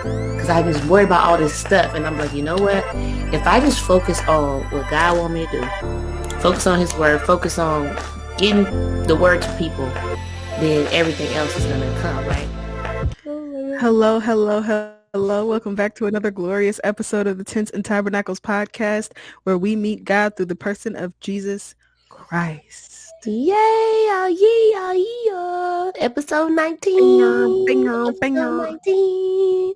because I was worried about all this stuff. And I'm like, you know what? If I just focus on what God wants me to do, focus on his word, focus on getting the word to people, then everything else is going to come, right? Hello, hello, hello. Welcome back to another glorious episode of the Tents and Tabernacles podcast, where we meet God through the person of Jesus Christ. Yeah, yeah, yeah. Episode 19. Banger, Episode banger. 19.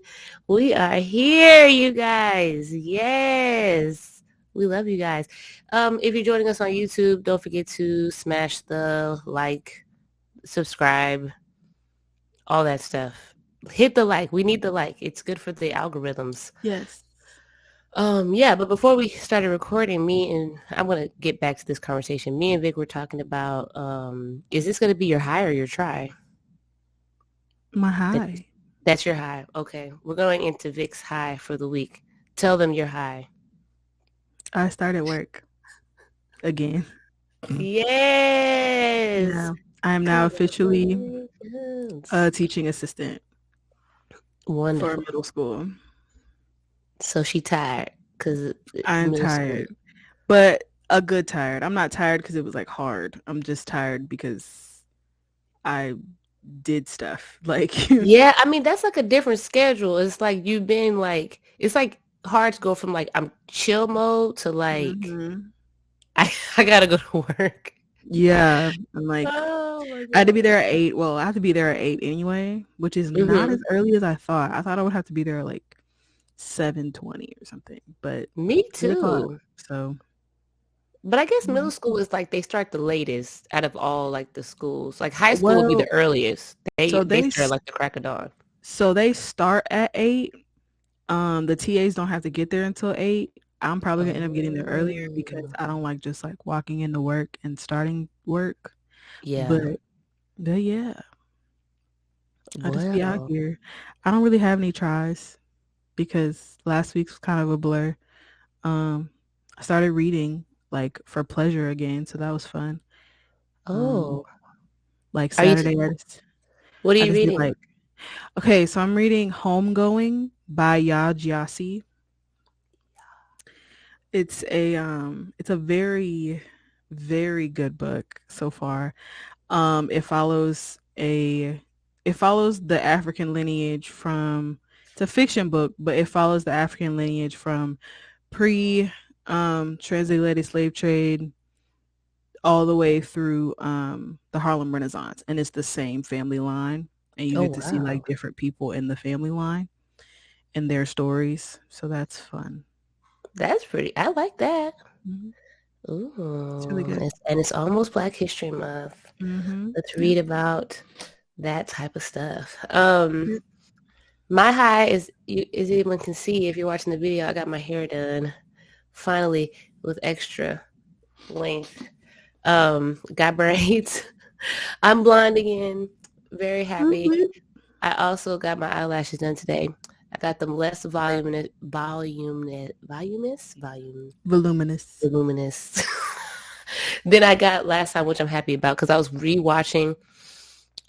We are here, you guys. Yes. We love you guys. If you're joining us on YouTube, don't forget to smash the like, subscribe, all that stuff. Hit the like. We need the like. It's good for the algorithms. Yes. Yeah, but before we started recording, I'm gonna get back to this conversation. Me and Vic were talking about is this gonna be your high or your try? My high. That's your high. Okay. We're going into Vic's high for the week. Tell them your high. I started work again. Yes. Yeah. I am now officially a teaching assistant. Wonderful. For middle school. So she tired because I'm tired, but a good tired. I'm not tired because it was like hard. I'm just tired because I did stuff. Like, yeah, I mean, that's like a different schedule. It's like you've been like, it's like hard to go from like I'm chill mode to like I gotta go to work. Yeah, I'm like, I had to be there at 8. Well, I have to be there at 8 anyway, which is not as early as I thought. I thought I would have to be there like 7:20 or something, but me too. So, but I guess middle school is like they start the latest out of all like the schools. Like high school will be the earliest. They start like the crack of dawn. So they start at 8. The TAs don't have to get there until 8. I'm probably gonna end up getting there earlier because I don't like just like walking into work and starting work. Yeah. But yeah. I just be out here. I don't really have any tries because last week was kind of a blur. I started reading like for pleasure again, so that was fun. Like Saturday artists. What are you reading? Okay, so I'm reading Homegoing by Ya Gyasi. It's a very, very good book so far. It follows the African lineage from, it's a fiction book, but it follows the African lineage from transatlantic slave trade all the way through the Harlem Renaissance, and it's the same family line, and you get to see like different people in the family line and their stories, so that's fun. That's pretty. I like that. Ooh, it's really good. And it's almost Black History Month. Let's read about that type of stuff. My high is anyone can see if you're watching the video. I got my hair done finally with extra length. Got braids. I'm blonde again. Very happy. I also got my eyelashes done today. I got them less voluminous. Than I got last time, which I'm happy about because I was rewatching.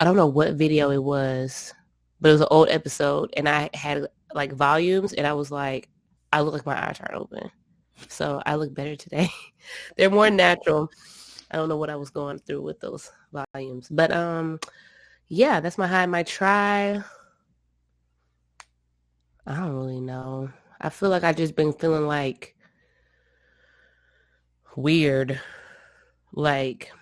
I don't know what video it was, but it was an old episode, and I had like volumes, and I was like, I look like my eyes aren't open, so I look better today. They're more natural. I don't know what I was going through with those volumes, but yeah, that's my high. My try. I don't really know. I feel like I just been feeling like weird, like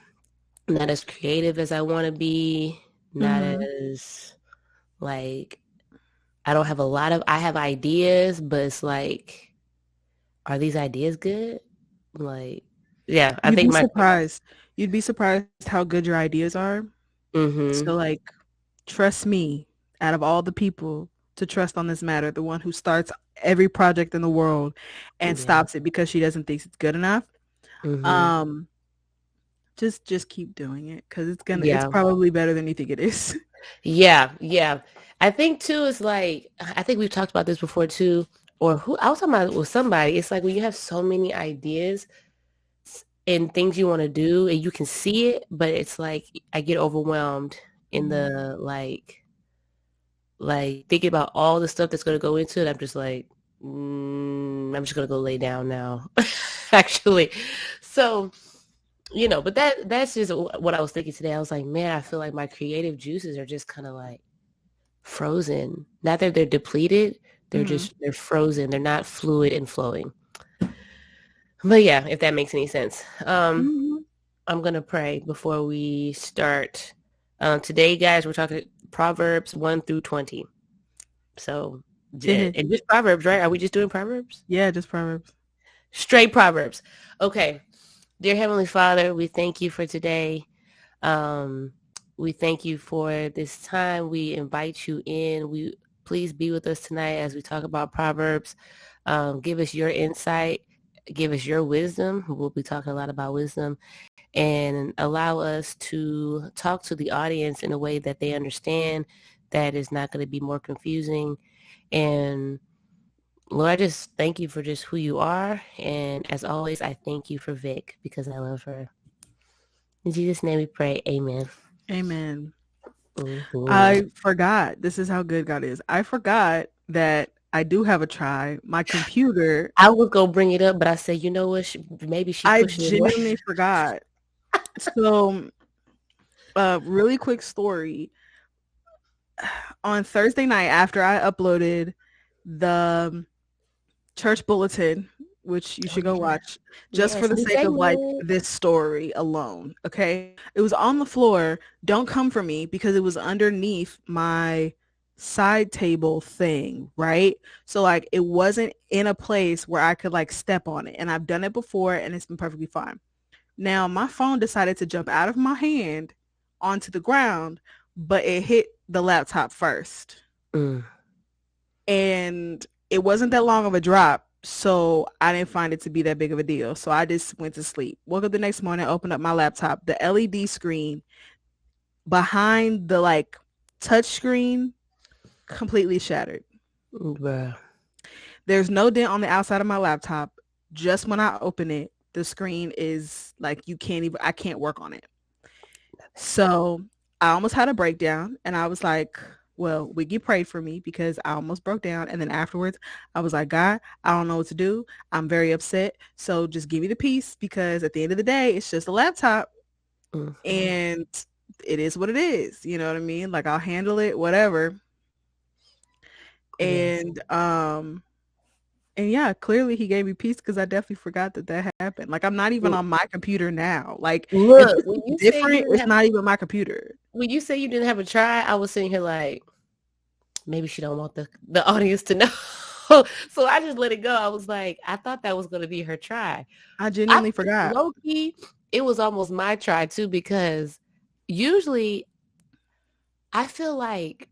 not as creative as I want to be, not as like I don't have I have ideas, but it's like, are these ideas good? Like, yeah, I think you'd be surprised how good your ideas are. So like, trust me, out of all the people to trust on this matter, the one who starts every project in the world and stops it because she doesn't think it's good enough. Just keep doing it because it's probably better than you think it is. Yeah. I think too, it's like, I think we've talked about this before too, or I was talking about with somebody. It's like when you have so many ideas and things you want to do and you can see it, but it's like I get overwhelmed in the like like thinking about all the stuff that's going to go into it. I'm just like, I'm just going to go lay down now, actually. So, but that's just what I was thinking today. I was like, man, I feel like my creative juices are just kind of like frozen. Not that they're depleted, they're frozen. They're not fluid and flowing. But yeah, if that makes any sense. I'm going to pray before we start. Today, guys, we're talking Proverbs 1 through 20. So, and just Proverbs, right? Are we just doing Proverbs? Yeah, just Proverbs. Straight Proverbs. Okay. Dear Heavenly Father, we thank you for today. We thank you for this time. We invite you in. Please be with us tonight as we talk about Proverbs. Give us your insight. Give us your wisdom. We'll be talking a lot about wisdom. And allow us to talk to the audience in a way that they understand, that is not going to be more confusing. And Lord, I just thank you for just who you are. And as always, I thank you for Vic because I love her. In Jesus' name we pray. Amen. Amen. I forgot. This is how good God is. I forgot that I do have a try. My computer. I was going to bring it up, but I said, you know what? Maybe she pushed it. I genuinely forgot. So, really quick story. On Thursday night, after I uploaded the church bulletin, which you should go watch, just for the sake of like this story alone, okay? It was on the floor. Don't come for me because it was underneath my side table thing, right? So like it wasn't in a place where I could like step on it. And I've done it before and it's been perfectly fine. Now my phone decided to jump out of my hand onto the ground, but it hit the laptop first. And it wasn't that long of a drop, so I didn't find it to be that big of a deal. So I just went to sleep. Woke up the next morning, opened up my laptop. The LED screen behind the like touch screen completely shattered. Bruh. There's no dent on the outside of my laptop. Just when I open it, the screen is like I can't work on it. So I almost had a breakdown and I was like, well, Wiggy prayed for me because I almost broke down. And then afterwards, I was like, God, I don't know what to do. I'm very upset. So just give me the peace because at the end of the day, it's just a laptop. And it is what it is. You know what I mean? Like I'll handle it, whatever. And yeah, clearly he gave me peace because I definitely forgot that happened. Like I'm not even on my computer now. Like look, it's different. It's not even my computer. When you say you didn't have a try, I was sitting here like, maybe she don't want the audience to know. So I just let it go. I was like, I thought that was going to be her try. I genuinely forgot. Low-key, it was almost my try too, because usually I feel like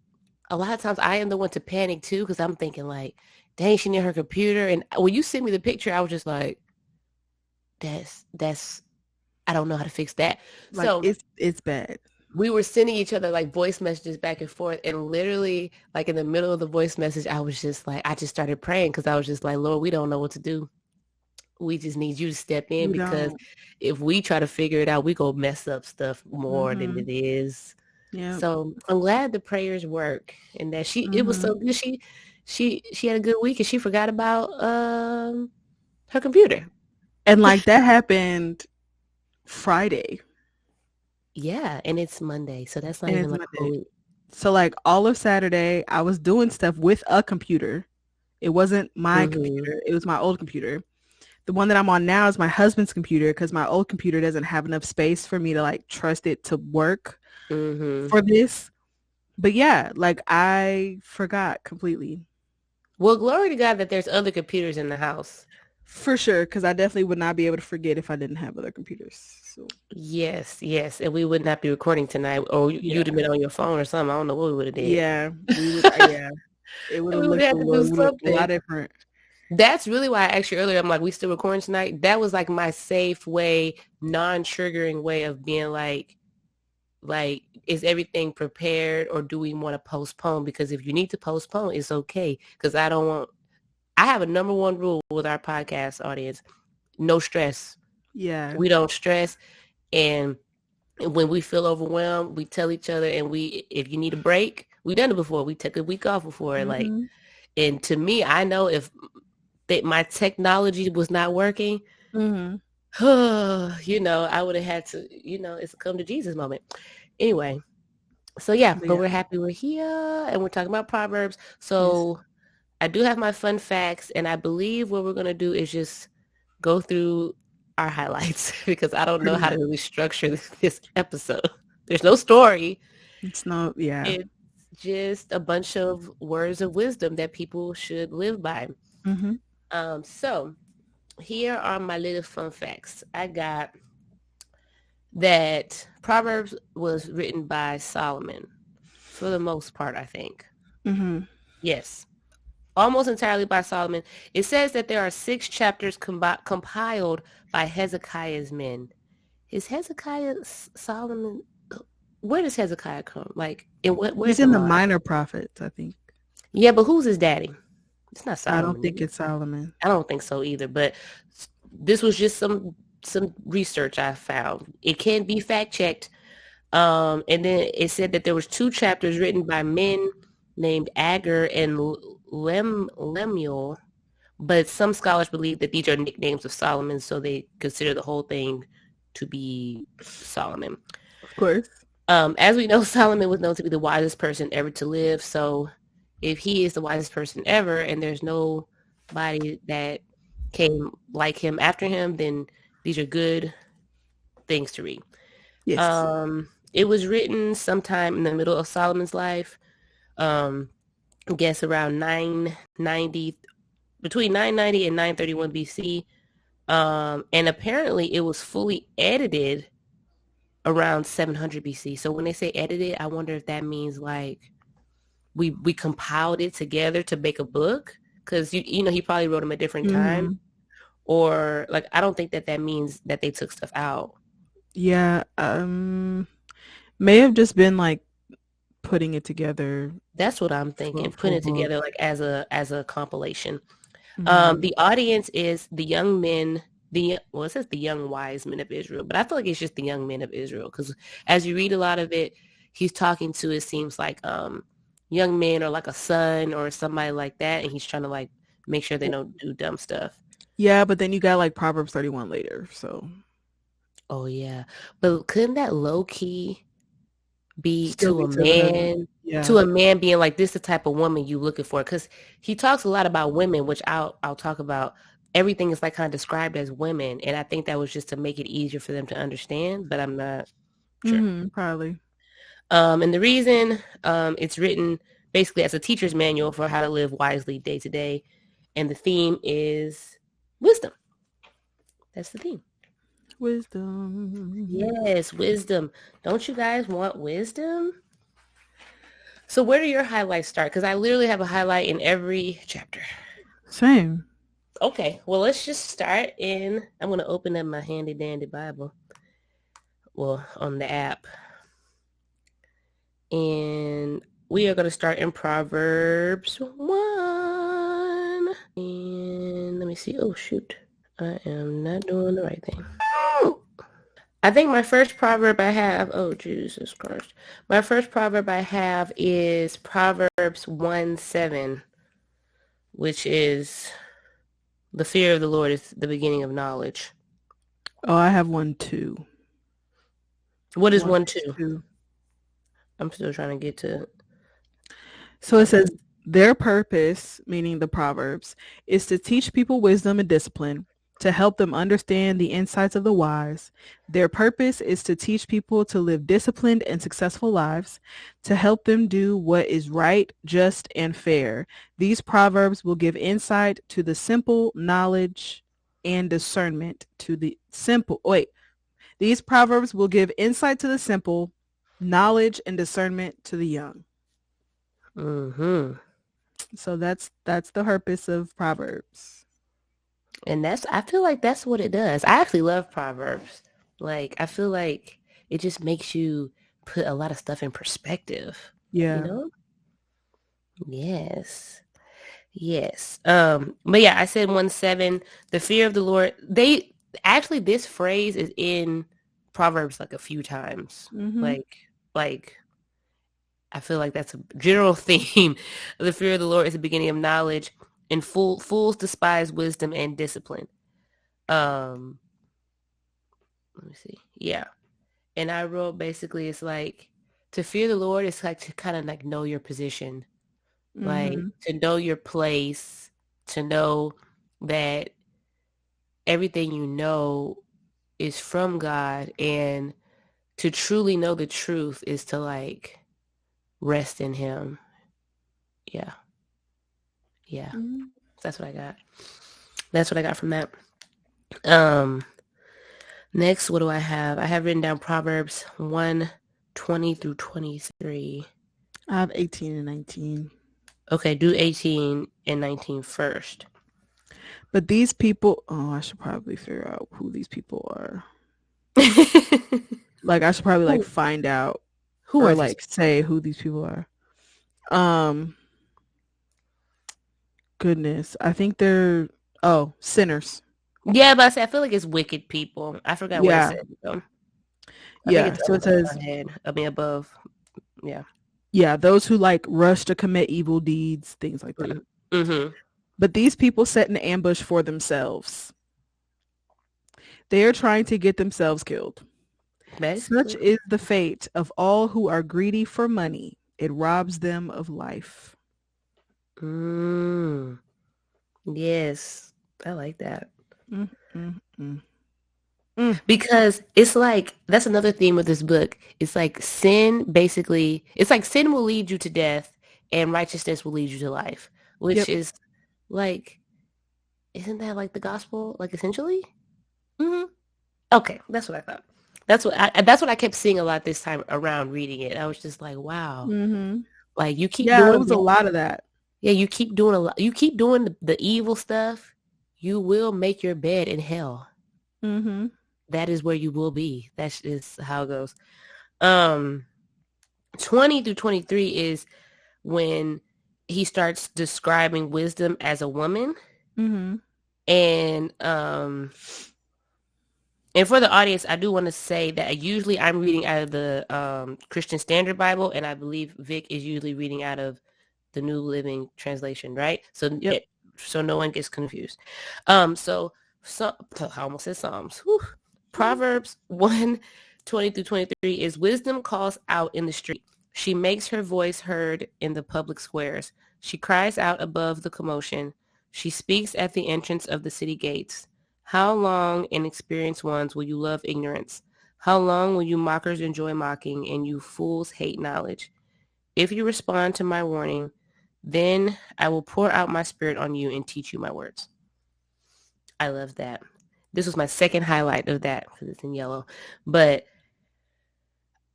a lot of times I am the one to panic too, because I'm thinking like, dang, she near her computer. And when you sent me the picture, I was just like, that's I don't know how to fix that. Like, so it's bad. We were sending each other like voice messages back and forth, and literally like in the middle of the voice message, I was just like, I just started praying because I was just like, Lord, we don't know what to do. We just need you to step in because if we try to figure it out, we go mess up stuff more than it is. Yeah. So I'm glad the prayers work and that it was so good. She had a good week and she forgot about her computer. And like that happened Friday. Yeah, and it's Monday, so that's not even like a whole week. So like all of Saturday, I was doing stuff with a computer. It wasn't my computer. It was my old computer. The one that I'm on now is my husband's computer because my old computer doesn't have enough space for me to like trust it to work for this. But yeah, like I forgot completely. Well, glory to God that there's other computers in the house. For sure, because I definitely would not be able to forget if I didn't have other computers. So. Yes, and we would not be recording tonight, or you'd have been on your phone or something. I don't know what we would have did. Yeah, we would. Yeah, it would have looked a lot different. That's really why I asked you earlier. I'm like, we still recording tonight? That was like my safe way, non-triggering way of being like, is everything prepared or do we want to postpone? Because if you need to postpone, it's okay. Because I have a number one rule with our podcast audience: no stress. Yeah, we don't stress, and when we feel overwhelmed, we tell each other, and if you need a break, we've done it before. We took a week off before, like, Mm-hmm. and to me, I know if my technology was not working, Mm-hmm. I would have had to, it's a come to Jesus moment. Anyway, so yeah, but Yeah. we're happy we're here and we're talking about Proverbs. Yes. So I do have my fun facts, and I believe what we're going to do is just go through our highlights because I don't know Pretty how to much. really structure this episode. There's no story. It's no, yeah. It's just a bunch of words of wisdom that people should live by. Mm-hmm. So here are my little fun facts. I got that Proverbs was written by Solomon for the most part, I think. Mm-hmm. Yes, almost entirely by Solomon. It says that there are 6 chapters compiled by Hezekiah's men. Is Hezekiah Solomon? Where does Hezekiah come? Like, where's He's the in the line? Minor Prophets, I think. Yeah, but who's his daddy? It's not I don't Solomon, is think it? it's Solomon. I don't think so either. But this was just some research I found. It can be fact checked. And then it said that there was 2 chapters written by men named Agur and Lemuel, but some scholars believe that these are nicknames of Solomon, so they consider the whole thing to be Solomon. Of course. As we know, Solomon was known to be the wisest person ever to live. So if he is the wisest person ever and there's nobody that came like him after him, then these are good things to read. Yes. It was written sometime in the middle of Solomon's life. I guess around 990, between 990 and 931 BC. And apparently it was fully edited around 700 BC. So when they say edited, I wonder if that means like we compiled it together to make a book, because he probably wrote them at different time, or like I don't think that means that they took stuff out. Yeah. May have just been like putting it together. That's what I'm thinking. Putting it together like as a compilation. Mm-hmm. The audience is the young men. It says the young wise men of Israel, but I feel like it's just the young men of Israel, because as you read a lot of it, he's talking to, it seems like young men or like a son or somebody like that, and he's trying to like make sure they don't do dumb stuff. Yeah, but then you got like Proverbs 31 later, so. Oh yeah, but couldn't that low key be Still to be a to the, man? yeah. To a man being like, this is the type of woman you looking for, because he talks a lot about women, which I'll talk about. Everything is like kind of described as women, and I think that was just to make it easier for them to understand, but I'm not sure. Mm-hmm, probably. And the reason it's written basically as a teacher's manual for how to live wisely day to day, and the theme is wisdom. That's the theme. Wisdom. Yes, wisdom. Don't you guys want wisdom? So where do your highlights start? Because I literally have a highlight in every chapter. Same. Okay, well, let's just start I'm going to open up my handy dandy Bible. Well, on the app. And we are going to start in Proverbs 1. And let me see. Oh, shoot. I am not doing the right thing. I think my first proverb I have, oh, Jesus Christ. My first proverb I have is Proverbs 1:7, which is, the fear of the Lord is the beginning of knowledge. Oh, I have 1:2. What is 1:2? I'm still trying to get to. So it says, their purpose, meaning the Proverbs, is to teach people wisdom and discipline, to help them understand the insights of the wise. Their purpose is to teach people to live disciplined and successful lives, to help them do what is right, just, and fair. These Proverbs will give insight to the simple, knowledge and discernment to the simple. These Proverbs will give insight to the simple, knowledge and discernment to the young. Mm-hmm. So that's the purpose of Proverbs. And I feel like that's what it does. I actually love Proverbs. Like, I feel like it just makes you put a lot of stuff in perspective. Yeah. You know? Yes. Yes. But yeah, I said 1:7, the fear of the Lord. This phrase is in Proverbs like a few times. Mm-hmm. Like I feel like that's a general theme. The fear of the Lord is the beginning of knowledge, and fools despise wisdom and discipline. Um, let me see. Yeah. And I wrote basically it's like to fear the Lord is like to kind of like know your position, like Mm-hmm. to know your place, to know that everything you know is from God, and to truly know the truth is to like rest in him. Yeah. Yeah. Mm-hmm. That's what I got. That's what I got from that. Um Next, what do I have? I have written down Proverbs 1:20 through 23. I have 18 and 19. Okay, do 18 and 19 first. But these people, I should probably figure out who these people are. Like, I should probably like find out Who or are these? like say who these people are. Um, Goodness, I think they're sinners. Yeah, but I feel like it's wicked people. I forgot what it Yeah, said though. I think yeah. it's So it says, ahead. I mean above. Yeah. yeah, those who like rush to commit evil deeds, things like that. Mm-hmm. But these people set an ambush for themselves. They are trying to get themselves killed. Such Basically. is the fate of all who are greedy for money. It robs them of life. Mm. Yes. I like that. Mm, mm, mm. Mm. Because it's like that's another theme of this book. It's like sin basically, it's like sin will lead you to death and righteousness will lead you to life, which Yep. is like, isn't that like the gospel, like essentially? Mm-hmm. Okay, that's what I thought. That's what I kept seeing a lot this time around reading it. I was just like, wow, Mm-hmm. like you keep Yeah, it doing was a that. lot of that. Yeah, you keep doing a lot. You keep doing the evil stuff. You will make your bed in hell. Mm-hmm. That is where you will be. That is how it goes. Um, 20 through 23 is when he starts describing wisdom as a woman. Mm-hmm. And for the audience, I do want to say that usually I'm reading out of the Christian Standard Bible, and I believe Vic is usually reading out of the New Living Translation, right? Yep. So no one gets confused. So I almost said Psalms. Whew. Proverbs 1:20 through 23 is wisdom calls out in the street. She makes her voice heard in the public squares. She cries out above the commotion. She speaks at the entrance of the city gates. How long, inexperienced ones, will you love ignorance? How long will you mockers enjoy mocking and you fools hate knowledge? If you respond to my warning, then I will pour out my spirit on you and teach you my words. I love that. This was my second highlight of that because it's in yellow. But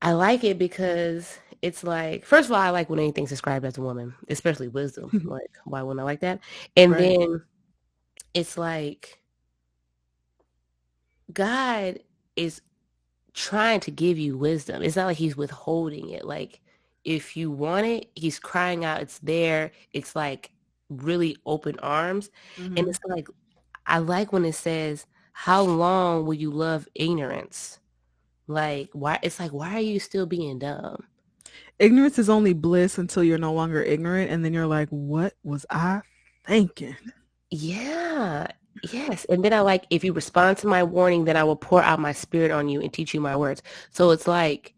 I like it because it's like, first of all, I like when anything's described as a woman, especially wisdom. Like, why wouldn't I like that? And Right. then it's like God is trying to give you wisdom. It's not like he's withholding it. Like if you want it, he's crying out, it's there. It's like really open arms. And Mm-hmm. it's like, I like when it says, how long will you love ignorance? Like, why? It's like, why are you still being dumb? Ignorance is only bliss until you're no longer ignorant, and then you're like, "What was I thinking?" Yeah. Yes. And then I like, if you respond to my warning, then I will pour out my spirit on you and teach you my words. So it's like,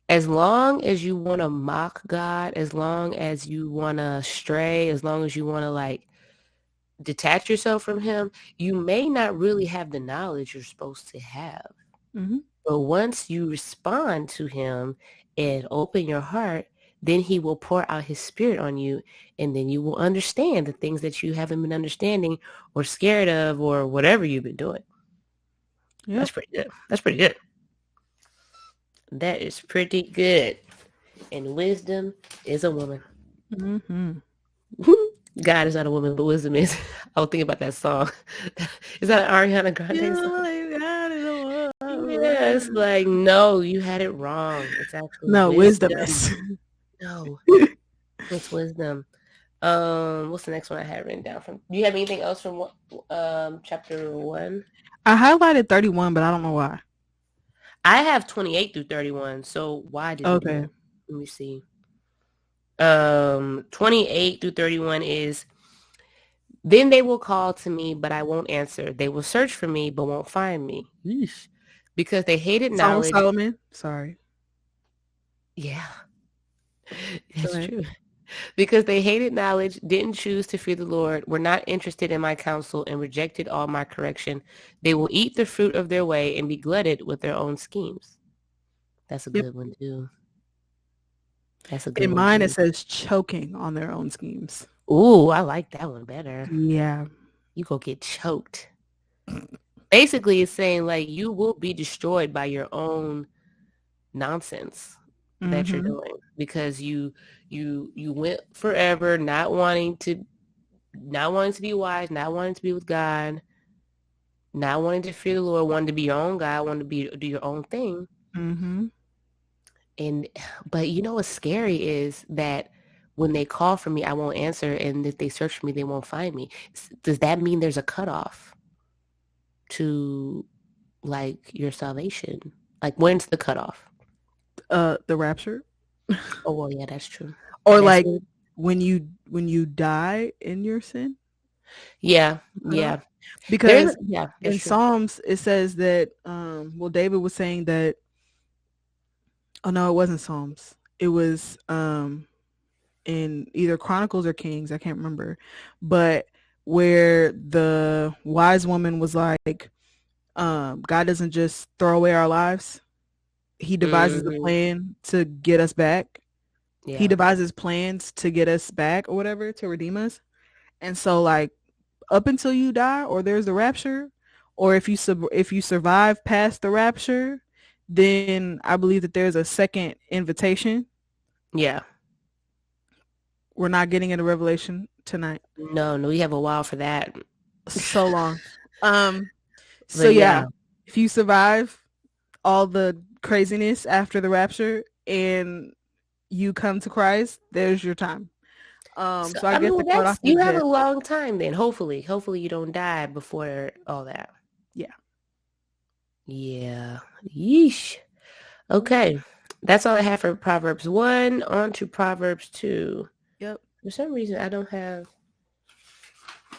as long as you want to mock God, as long as you want to stray, as long as you want to like detach yourself from him, you may not really have the knowledge you're supposed to have. Mm-hmm. But once you respond to him and open your heart, then he will pour out his spirit on you, and then you will understand the things that you haven't been understanding or scared of or whatever you've been doing. That's Yep. pretty good. That's pretty good. That is pretty good. And wisdom is a woman. Mm-hmm. God is not a woman, but wisdom is. I was thinking about that song. Is that an Ariana Grande song? Yeah, it's like, no, you had it wrong. It's actually No, wisdom wisdom. is. No, it's wisdom. What's the next one I had written down from? Do you have anything else from chapter 1? I highlighted 31, but I don't know why. I have 28 through 31. So why did we do Okay. that? Let me see. 28 through 31 is, then they will call to me, but I won't answer. They will search for me, but won't find me. Yeesh. Because they hated Song of knowledge. Solomon. Sorry. Yeah, Go that's ahead. true. Because they hated knowledge, didn't choose to fear the Lord, were not interested in my counsel, and rejected all my correction. They will eat the fruit of their way and be glutted with their own schemes. That's a Yep. good one, too. That's a good In one, mine, it too. says choking on their own schemes. Ooh, I like that one better. Yeah. You go get choked. Basically, it's saying, like, you will be destroyed by your own nonsense that you're Mm-hmm. doing because you went forever not wanting to be wise, not wanting to be with God, not wanting to fear the Lord, wanting to be your own God, wanting to do your own thing. Mm-hmm. And but you know what's scary is that when they call for me, I won't answer, and if they search for me, they won't find me. Does that mean there's a cutoff to like your salvation? Like when's the cutoff? The rapture. Oh well, yeah, that's true. Or That's like it. when you die in your sin. Yeah, Cutoff. yeah. Because Yeah, that's in true. Psalms it says that well, David was saying that, oh no, it wasn't Psalms. It was in either Chronicles or Kings, I can't remember. But where the wise woman was like, God doesn't just throw away our lives. He devises a Hmm. plan to get us back. He Yeah, devises plans to get us back or whatever, to redeem us. And so like up until you die or there's the rapture, or if you survive past the rapture, then I believe that there's a second invitation. yeah. We're not getting into Revelation tonight. No, no, we have a while for that. So long. Um so But yeah, yeah. if you survive all the craziness after the rapture and you come to Christ, there's your time. So So I I guess mean, the well, that's cutoff is you have death. a long time then. Hopefully you don't die before all that. Yeah. Yeah. Yeesh. Okay. That's all I have for Proverbs 1. On to Proverbs 2. Yep. For some reason, I don't have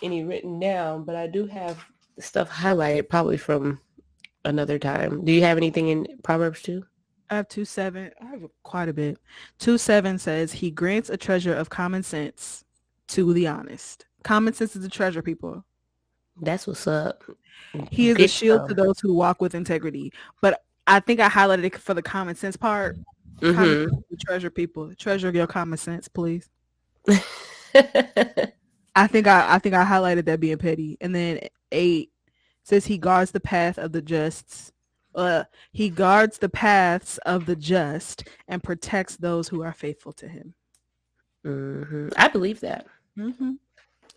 any written down, but I do have stuff highlighted probably from another time. Do you have anything in Proverbs 2? I have 2:7. I have quite a bit. 2:7 says he grants a treasure of common sense to the honest. Common sense is a treasure, people. That's what's up. He is a Get shield to some. those who walk with integrity. But I think I highlighted it for the common sense part. Common sense Mm-hmm. is a treasure, people. Treasure your common sense, please. I think I highlighted that being petty. And then 8 says he guards the path of the just. He guards the paths of the just and protects those who are faithful to him. Mm-hmm. I believe that Mm-hmm.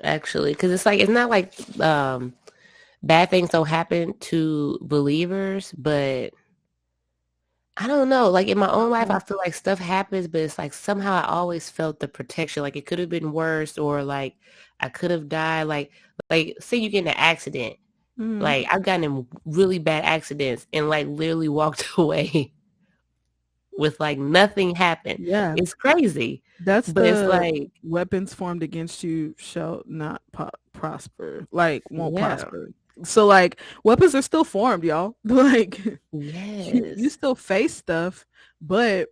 actually, because it's not like bad things don't happen to believers, but I don't know. Like in my own life, I feel like stuff happens, but it's like somehow I always felt the protection. Like it could have been worse, or like I could have died. Like say you get in an accident. Mm-hmm. Like I've gotten in really bad accidents and like literally walked away with like nothing happened. Yeah, It's crazy, that's but it's the like weapons formed against you shall not prosper. Like won't yeah, prosper. So like weapons are still formed, y'all. Like you yes, still face stuff, but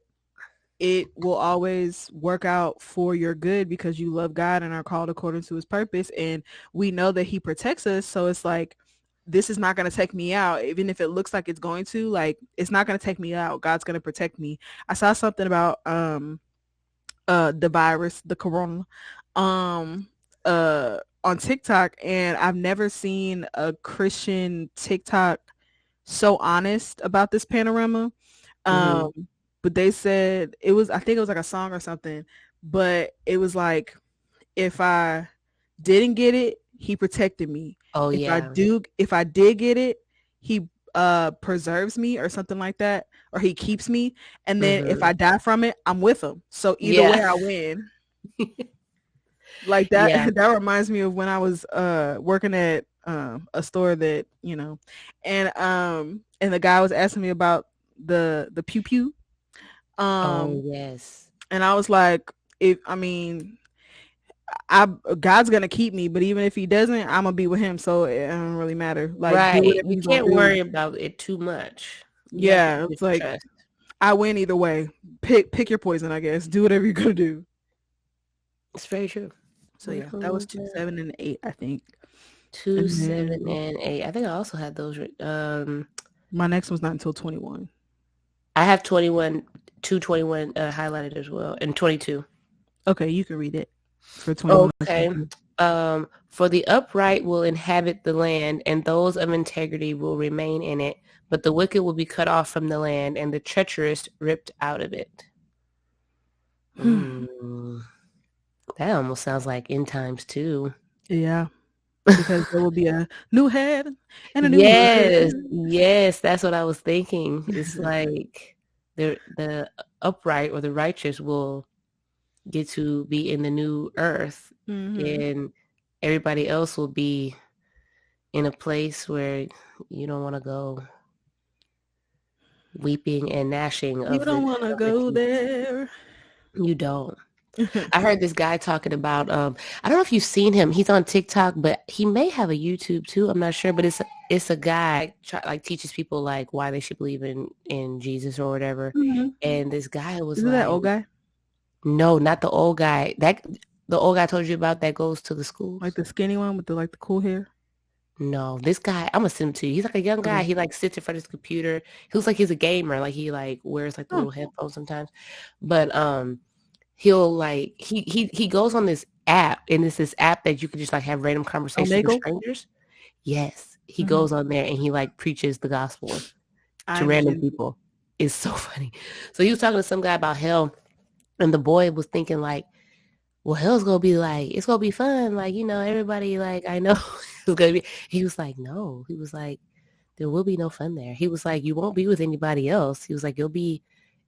it will always work out for your good because you love God and are called according to his purpose. And we know that he protects us. So it's like, this is not going to take me out. Even if it looks like it's going to, like, it's not going to take me out. God's going to protect me. I saw something about, the virus, the corona, um, on TikTok, and I've never seen a Christian TikTok so honest about this panorama. hmm Um, but they said it was, I think it was like a song or something, but it was like, if I didn't get it, he protected me. oh yeah, If I did get it, he preserves me or something like that, or he keeps me. And then if hmm I die from it, I'm with him. So either yeah, way I win. Like that yeah, that reminds me of when I was working at a store that, and the guy was asking me about the pew pew. oh Um yes, and I was like, God's gonna keep me, but even if he doesn't, I'm gonna be with him, so it don't really matter. Like, do Right. whatever You you gonna can't do. worry about it too much. You have to Yeah, just it's like trust. I win either way. Pick your poison, I guess. Do whatever you're gonna do. It's very true. So Which yeah, one that was was 2, that? 7, and 8, I think. 2, And 7, then and 8. I think I also had those. my next one's not until 21. I have 21, 221 highlighted as well, and 22. Okay, you can read it for 21 and Okay. 22. For the upright will inhabit the land, and those of integrity will remain in it, but the wicked will be cut off from the land, and the treacherous ripped out of it. That almost sounds like end times too. Yeah, because there will be a new head and a new Yes, heart. yes, that's what I was thinking. It's like the upright or the righteous will get to be in the new earth, and everybody else will be in a place where you don't want to go, weeping and gnashing You of don't want to the go teeth. there. You don't. I heard this guy talking about I don't know if you've seen him. He's on TikTok, but he may have a YouTube too. I'm not sure, but it's a guy like teaches people like why they should believe in Jesus or whatever. And this guy was Is it that like, old guy? no, not the old guy. The old guy I told you about that goes to the schools. Like the skinny one with the cool hair? No, this guy, I'm gonna send him to you. He's like a young guy. Okay. He like sits in front of his computer. He looks like he's a gamer. Like he like wears like the Oh. little headphones sometimes. But he'll like he goes on this app, and it's this app that you can just like have random conversations with strangers. Yes. He goes on there and he like preaches the gospel to random people. It's so funny. So he was talking to some guy about hell, and the boy was thinking like, well, hell's gonna be like, it's gonna be fun. Like, you know, everybody like I know it's gonna be. He was like, no. He was like, there will be no fun there. He was like, you won't be with anybody else. He was like, you'll be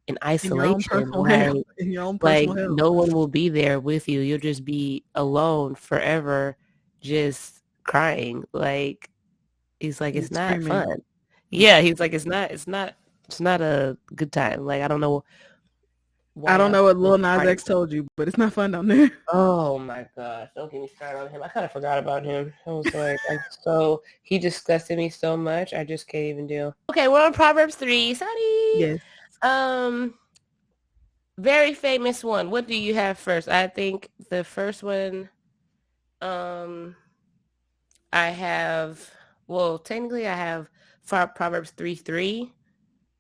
in isolation. In your own Like personal hell. no one will be there with you. You'll just be alone forever, just crying. Like he's like, it's not screaming. fun. Yeah, he's like, it's not a good time. Like I don't know. I don't know what Lil Nas X told you, but it's not fun down there. Oh my gosh, don't get me started on him. I kind of forgot about him. I was like, he disgusted me so much. I just can't even deal. Okay, we're on Proverbs 3. Sorry. Yes. Very famous one. What do you have first? I think the first one, I have, well, technically I have Proverbs 3:3,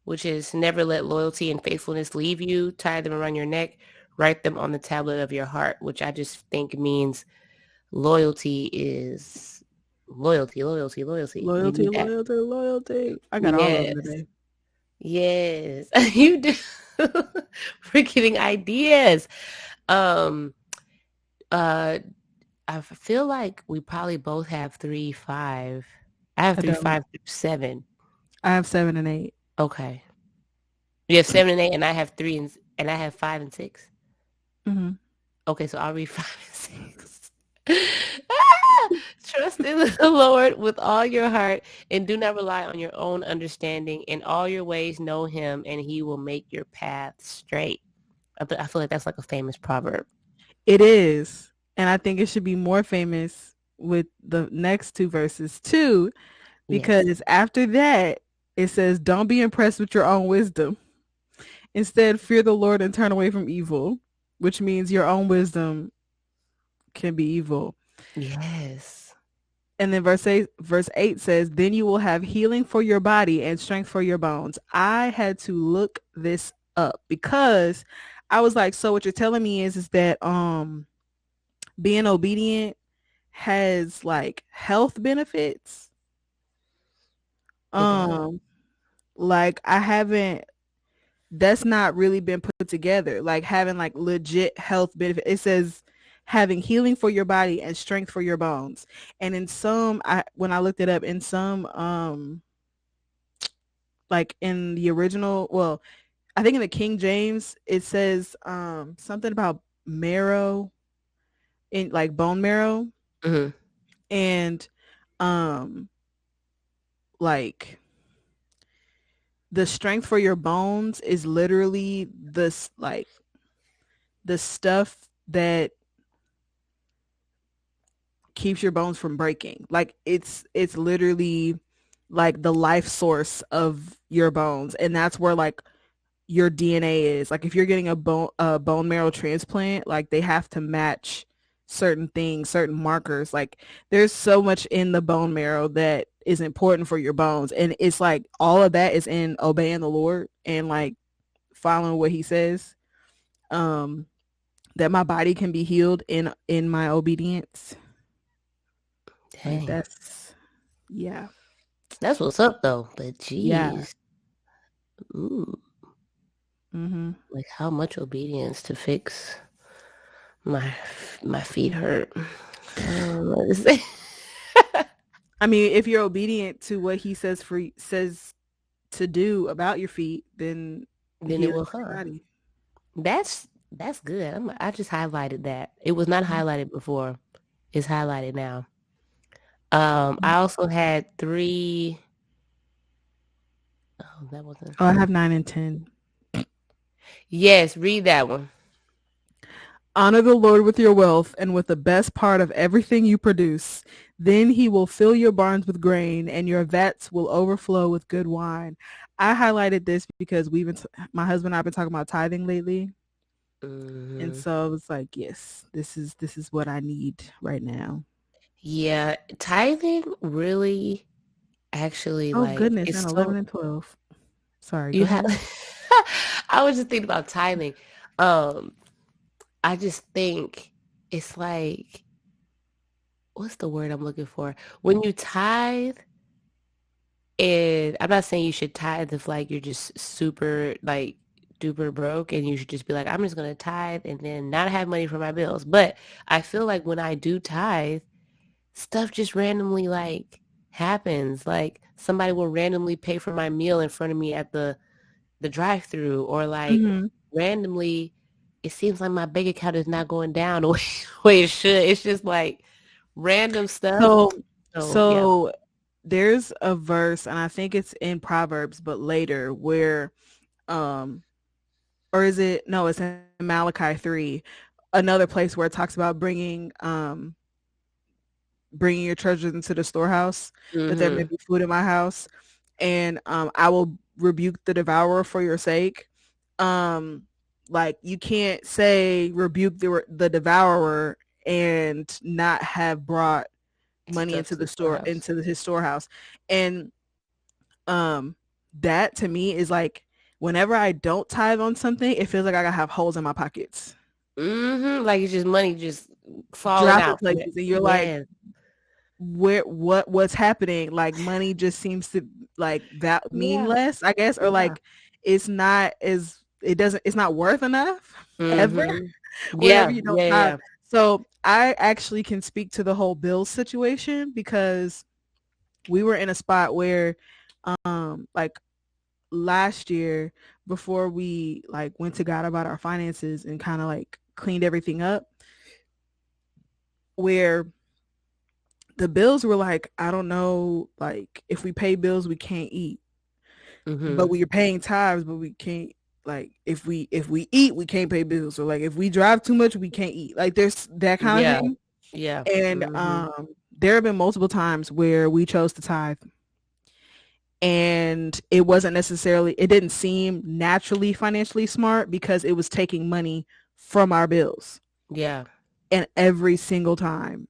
which is never let loyalty and faithfulness leave you. Tie them around your neck. Write them on the tablet of your heart, which I just think means loyalty is loyalty. Loyalty. I got all of them today. Yes. You do. We're getting ideas. I feel like we probably both have 3, 5. I have 3, 5, 7. I have 7 and 8. Okay. You have 7 and 8, and I have 3 and I have 5 and 6. Okay, so I'll read 5 and 6. Trust in the Lord with all your heart, and do not rely on your own understanding. In all your ways know him, and he will make your path straight. I feel like that's like a famous proverb. It is. And I think it should be more famous with the next 2 verses too, because after that, it says, don't be impressed with your own wisdom. Instead, fear the Lord and turn away from evil, which means your own wisdom can be evil. Yes. And then verse 8 says, then you will have healing for your body and strength for your bones. I had to look this up because I was like, so what you're telling me is that being obedient has like health benefits. Like I haven't, that's not really been put together, like having like legit health benefit. It says having healing for your body and strength for your bones. And in some, when I looked it up, in some like in the original, well, I think in the King James, it says something about marrow, in like bone marrow. And like the strength for your bones is literally this, like the stuff that keeps your bones from breaking. Like it's literally like the life source of your bones, and that's where like your DNA is. Like if you're getting a bone marrow transplant, like they have to match certain things, certain markers. Like there's so much in the bone marrow that is important for your bones, and it's like all of that is in obeying the Lord and like following what he says. That my body can be healed in my obedience. Like Dang. yeah. That's what's up though. But Yeah. geez. Ooh. Mm-hmm. Like how much obedience to fix my feet hurt. I don't know what to say. I mean, if you're obedient to what he says to do about your feet, then Then it heal will your come. body. That's good. I just highlighted that. It was not highlighted before. It's highlighted now. I also had 3. Oh, that wasn't. Oh, I have 9 and 10. Yes, read that one. Honor the Lord with your wealth and with the best part of everything you produce. Then he will fill your barns with grain and your vats will overflow with good wine. I highlighted this because my husband and I have been talking about tithing lately. And Mm-hmm. so it's like, yes, this is what I need right now. Yeah, tithing really actually Oh like goodness, it's and 11 so and 12. Sorry, go you have ahead. I was just thinking about tithing. Um, I just think it's like what's the word I'm looking for? When you tithe, and I'm not saying you should tithe if like you're just super like duper broke and you should just be like, I'm just gonna tithe and then not have money for my bills. But I feel like when I do tithe, stuff just randomly like happens. Like somebody will randomly pay for my meal in front of me at the drive-through, or like Mm-hmm. randomly it seems like my bank account is not going down the way it should. It's just like random stuff. So, So yeah. so there's a verse, and I think it's in Proverbs, but later where, um, or is it? No, it's in Malachi 3, another place where it talks about bringing your treasures into the storehouse, that there may Mm-hmm. be food in my house, and I will rebuke the devourer for your sake. Um, like you can't say rebuke the devourer and not have brought money Stuff into to the the store storehouse. into his storehouse. And um that to me is like whenever I don't tithe on something, it feels like I gotta have holes in my pockets, Mm-hmm. Like it's just money just falling dropping out from it. places, and you're like, Yeah. what's happening? Like money just seems to like that mean Yeah. less, I guess, or Yeah. like it's not worth enough ever Mm-hmm. whenever Yeah. you don't Yeah. tithe. Yeah. So I actually can speak to the whole bill situation because we were in a spot where like last year, before we like went to God about our finances and kind of like cleaned everything up, where the bills were like, I don't know, like if we pay bills we can't eat, but Mm-hmm. we are paying tithes but we can't, like if we eat we can't pay bills, or like if we drive too much we can't eat, like there's that kind of Yeah. thing. Yeah. And Mm-hmm. there have been multiple times where we chose to tithe, and it didn't seem naturally financially smart because it was taking money from our bills, Yeah. and every single time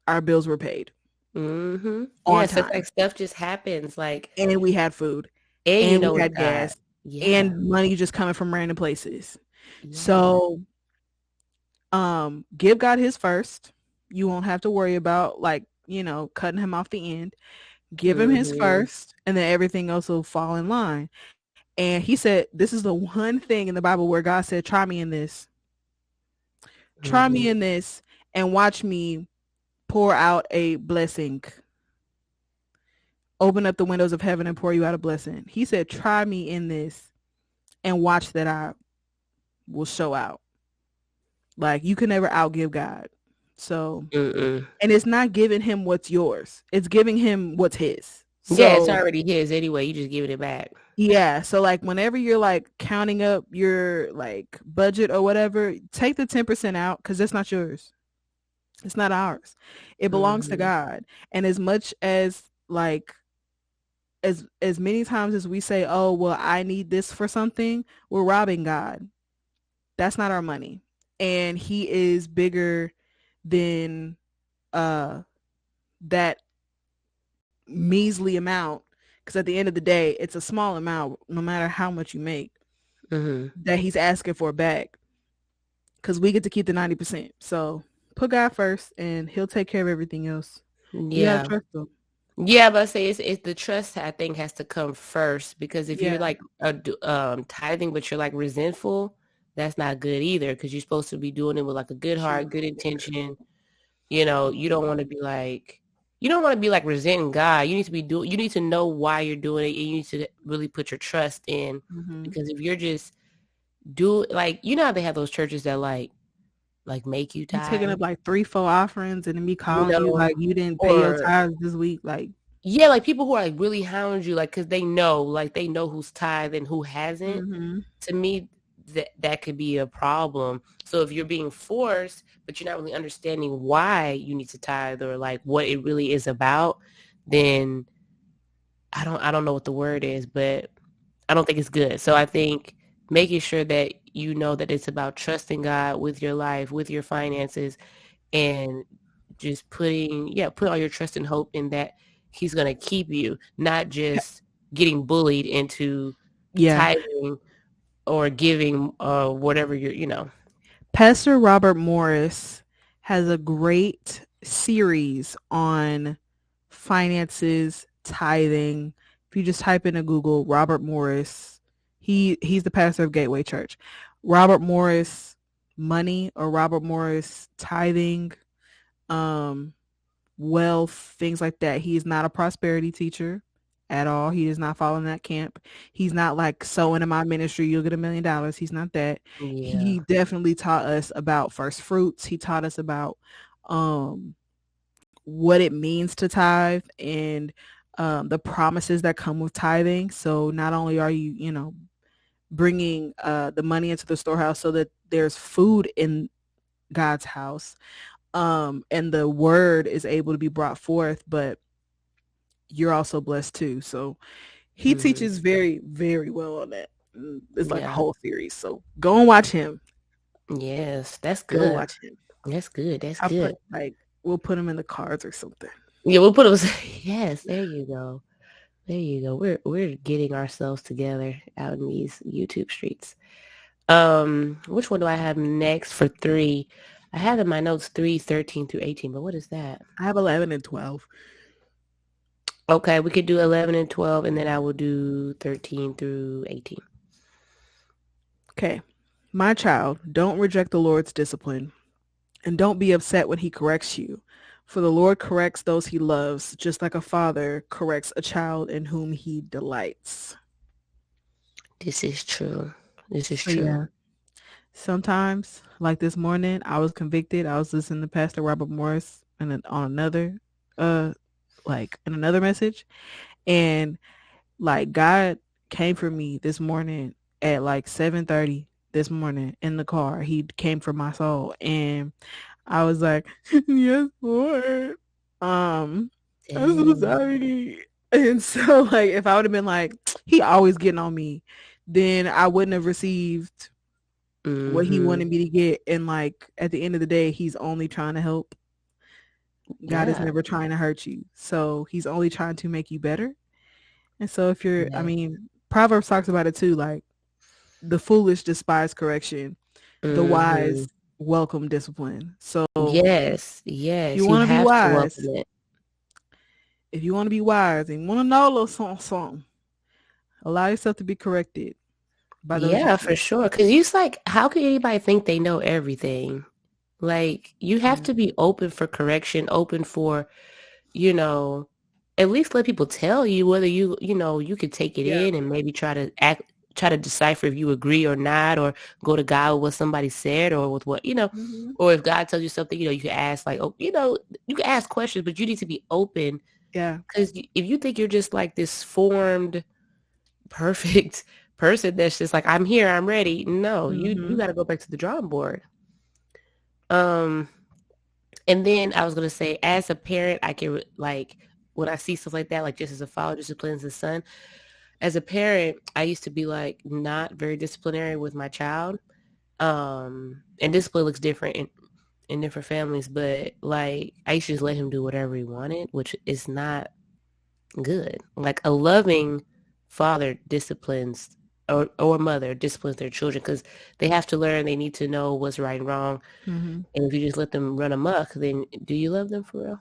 our bills were paid Mm-hmm. Yeah. on So it's like time, stuff just happens. Like, and we had food, and you and we know it's had God. gas, Yeah. and money just coming from random places. Yeah. So give God his first. You won't have to worry about like, cutting him off the end. Give him his Mm-hmm. first, and then everything else will fall in line. And he said, this is the one thing in the Bible where God said, try me in this. Try Mm-hmm. me in this and watch me pour out a blessing. Open up the windows of heaven and pour you out a blessing. He said, try me in this and watch that I will show out. Like you can never outgive God. So, Mm-mm. and it's not giving him what's yours. It's giving him what's his. Yeah, it's So already his anyway. You just giving it back. yeah, so like whenever you're like counting up your like budget or whatever, take the 10% out because it's not yours. It's not ours. It belongs to Mm-hmm. God. And as much as like as many times as we say, "Oh, well, I need this for something," we're robbing God. That's not our money. And he is bigger than uh that measly amount, because at the end of the day, it's a small amount no matter how much you make Mm-hmm. that he's asking for back, because we get to keep the 90%. So put God first and he'll take care of everything else. You gotta Yeah. trust him. Yeah, but I say it's the trust I think has to come first because if you're Yeah. like tithing but you're like resentful, that's not good either because you're supposed to be doing it with like a good heart, True. good intention. You don't want to be like resenting God. You need to know why you're doing it and you need to really put your trust in Mm-hmm. because if you're just like how they have those churches that like make you You taking tithe, up like 3, 4 offerings and then me you calling you know, like you didn't pay your or tithes this week. Like, yeah, like people who are like really hound you, like because they know who's tithe and who hasn't. mm-hmm. To me, that could be a problem. So if you're being forced, but you're not really understanding why you need to tithe or like what it really is about, then I don't know what the word is, but I don't think it's good. So I think making sure that you know that it's about trusting God with your life, with your finances, and just put all your trust and hope in that he's going to keep you, not just getting bullied into Yeah. tithing or giving whatever Pastor Robert Morris has a great series on finances, tithing. If you just type into Google Robert Morris, he's the pastor of Gateway Church. Robert Morris money or Robert Morris tithing, um, wealth, things like that. He is not a prosperity teacher at all. He does not fall in that camp. He's not like, sow into my ministry, you'll get $1,000,000. He's not that. Yeah. He definitely taught us about first fruits. He taught us about what it means to tithe and the promises that come with tithing. So not only are you, bringing the money into the storehouse so that there's food in God's house, and the word is able to be brought forth, but you're also blessed too. So he Hmm. teaches very, very well on that. It's like a Yeah. whole series. So go and watch him. Yes, that's Go good. watch him. That's good. That's I good. put like we'll put him in the cards or something. Yeah, we'll put them. Yes, there you go. There you go. We're getting ourselves together out in these YouTube streets. Which one do I have next for 3? I have in my notes 3, 13 through 18, but what is that? I have 11 and 12. Okay, we could do 11 and 12, and then I will do 13 through 18. Okay. My child, don't reject the Lord's discipline, and don't be upset when he corrects you. For the Lord corrects those he loves, just like a father corrects a child in whom he delights. This is true. This is So true. yeah, sometimes, like this morning, I was convicted. I was listening to Pastor Robert Morris and on another, like in another message, and like God came for me this morning at like 7:30 this morning in the car. He came for my soul, and I was like, "Yes, Lord, I'm so Dang. sorry." And so, like, if I would have been like, "He always getting on me," then I wouldn't have received what he Mm-hmm. wanted me to get. And like at the end of the day, he's only trying to help. God is Yeah. never trying to hurt you. So he's only trying to make you better. And so if you're, I Yeah. mean, Proverbs talks about it too, like the foolish despise correction, the Mm-hmm. wise welcome discipline. So Yes. if you Yes. You want to be have to welcome wise, it. if you want to be wise and want to know a little something, allow yourself to be corrected by those you Yeah, for trust. sure. Because it's like, how can anybody think they know everything? Like, you have Yeah. to be open for correction, open for, you know, at least let people tell you whether you could take it Yeah. in and maybe try to decipher if you agree or not, or go to God with what somebody said or with Mm-hmm. or if God tells you something, you can ask like, oh, you can ask questions, but you need to be open Yeah. Because if you think you're just like this formed, perfect person that's just like, I'm here, I'm ready. No, you got to go back to the drawing board. Um, and then I was going to say, as a parent, I can like, when I see stuff like that, like just as a father disciplines his son, as a parent, I used to be like not very disciplinary with my child. And discipline looks different in different families, but like I used to just let him do whatever he wanted, which is not good. Like a loving father disciplines or mother disciplines their children because they have to learn, they need to know what's right and wrong. Mm-hmm. And if you just let them run amok, then do you love them for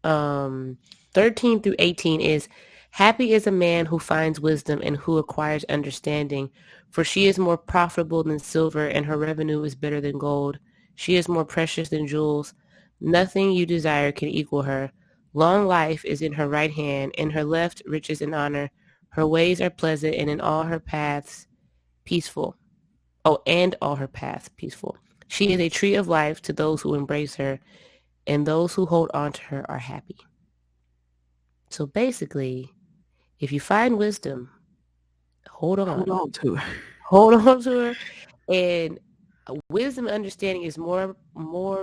real? 13 through 18 is happy is a man who finds wisdom and who acquires understanding, for she is more profitable than silver and her revenue is better than gold. She is more precious than jewels. Nothing you desire can equal her. Long life is in her right hand, in her left riches and honor. Her ways are pleasant and in all her paths peaceful. Oh, and all her paths peaceful. She is a tree of life to those who embrace her, and those who hold on to her are happy. So basically, if you find wisdom, hold on. Hold on to her. Hold on to her. And wisdom and understanding is more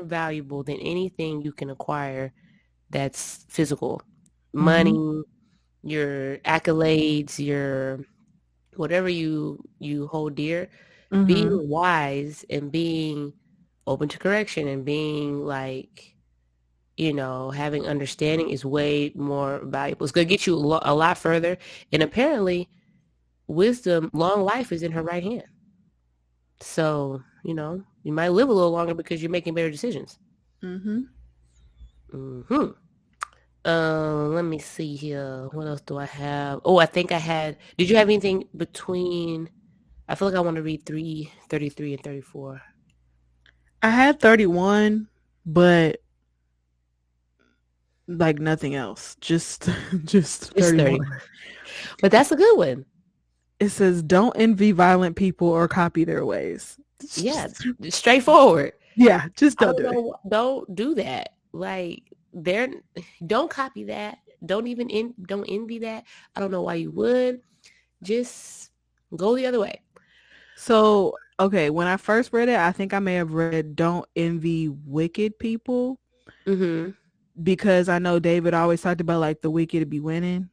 valuable than anything you can acquire that's physical. Money, your accolades, your whatever you hold dear. Being wise and being open to correction and being like, having understanding is way more valuable. It's going to get you a lot further. And apparently, wisdom, long life is in her right hand. So, you might live a little longer because you're making better decisions. Let me see here. What else do I have? Oh, I think I had. Did you have anything between? I feel like I want to read 33 and 34. I had 31, but like nothing else. Just 31. But that's a good one. It says, don't envy violent people or copy their ways. Yeah, straightforward. Yeah, just don't do it. Don't do that. Like, don't copy that. Don't envy that. I don't know why you would. Just go the other way. So, okay, when I first read it, I think I may have read don't envy wicked people. Because I know David always talked about like the wicked be winning,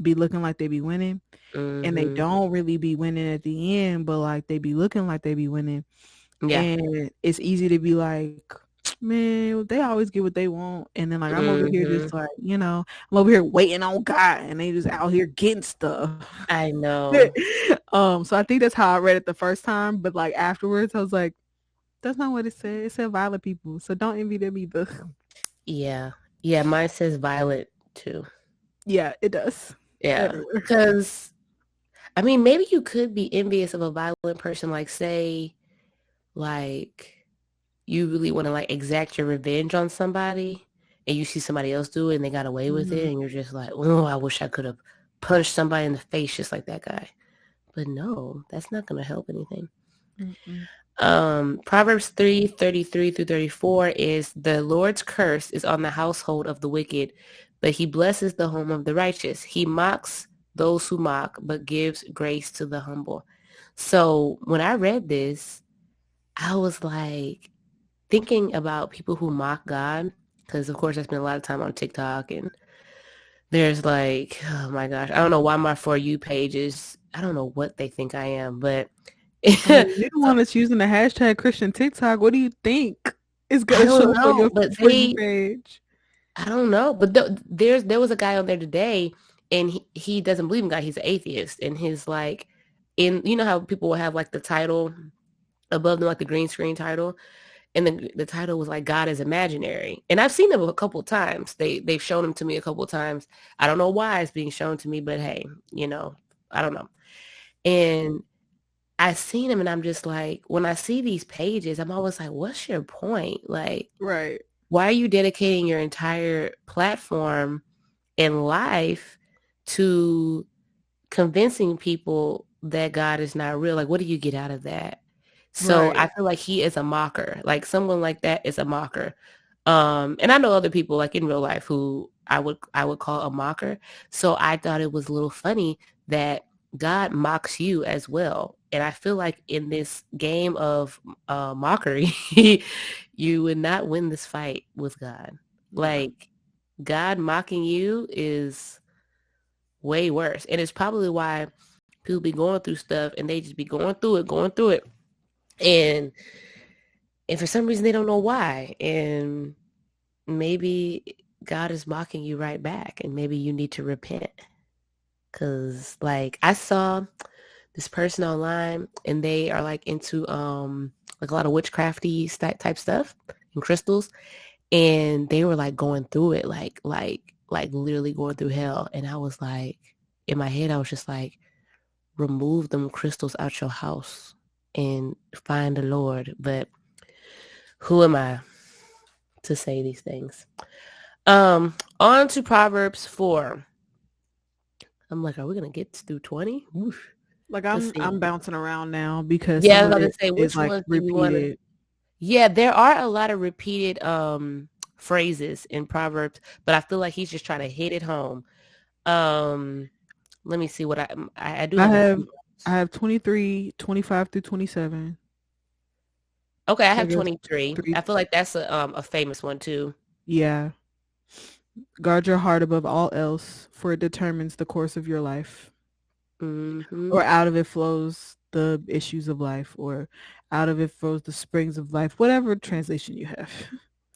be looking like they be winning. And they don't really be winning at the end, but like they be looking like they be winning. Yeah. And it's easy to be like, man, they always get what they want. And then like I'm over here just like, I'm over here waiting on God and they just out here getting stuff. I know. So I think that's how I read it the first time. But like afterwards I was like, that's not what it said. It said violent people. So don't envy them either. Yeah. Yeah, mine says violent too. Yeah, it does. Yeah. Because I mean, maybe you could be envious of a violent person, like say, like you really want to like exact your revenge on somebody and you see somebody else do it and they got away with it and you're just like, oh, I wish I could have punched somebody in the face just like that guy. But no, that's not going to help anything. Proverbs 3:33 through 34 is the Lord's curse is on the household of the wicked, but he blesses the home of the righteous. He mocks those who mock, but gives grace to the humble. So when I read this, I was like thinking about people who mock God, because of course I spend a lot of time on TikTok and there's like, oh my gosh, I don't know why my For You page is, I don't know what they think I am, but you're the one that's using the hashtag Christian TikTok. What do you think is going to show up on your For You page? I don't know, but there was a guy on there today and he doesn't believe in God. He's an atheist. And his like, you know how people will have like the title above them, like the green screen title. And then the title was like, God is imaginary. And I've seen them a couple of times. They've shown them to me a couple of times. I don't know why it's being shown to me, but hey, I don't know. And I seen them and I'm just like, when I see these pages, I'm always like, what's your point? Like, right. Why are you dedicating your entire platform and life to convincing people that God is not real? Like, what do you get out of that? So I feel like he is a mocker. Like someone like that is a mocker. And I know other people like in real life who I would call a mocker. So I thought it was a little funny that God mocks you as well. And I feel like in this game of mockery, you would not win this fight with God. Yeah. Like God mocking you is way worse. And it's probably why people be going through stuff and they just be going through it. And for some reason they don't know why. And maybe God is mocking you right back and maybe you need to repent. Cause like I saw this person online and they are like into like a lot of witchcrafty type stuff and crystals. And they were like going through it like literally going through hell. And I was like, in my head, I was just like, remove them crystals out your house and find the Lord. But who am I to say these things? On to Proverbs 4. I'm like, are we gonna get through 20? Like I'm bouncing around now because yeah, I some was of about to it say is which like ones do we want to? repeated. Yeah, there are a lot of repeated phrases in Proverbs, but I feel like he's just trying to hit it home. Let me see what I do have a few. I have 23, 25 through 27. Okay, I So I have guess 23. three. I feel like that's a famous one too. Yeah. Guard your heart above all else, for it determines the course of your life. Mm-hmm. Or out of it flows the issues of life, or out of it flows the springs of life, whatever translation you have.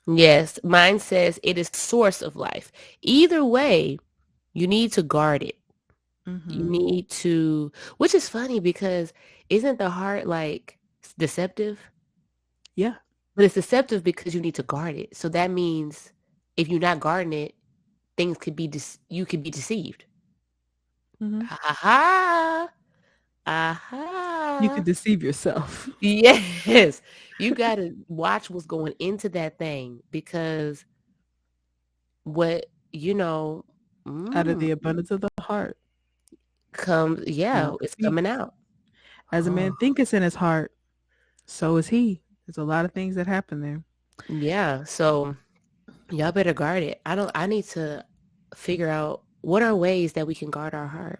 Yes, mine says it is source of life. Either way, you need to guard it. You need to, which is funny because isn't the heart like deceptive? Yeah. But it's deceptive because you need to guard it. So that means if you're not guarding it, things could be you could be deceived. Aha. You can Aha. deceive yourself. Yes. You got to watch what's going into that thing because what, Out of the abundance of the heart. comes, yeah, Mouth it's coming speaks. out. As a Oh, man thinketh in his heart, so is he. There's a lot of things that happen there. yeah. So y'all better guard it. I need to figure out what are ways that we can guard our heart.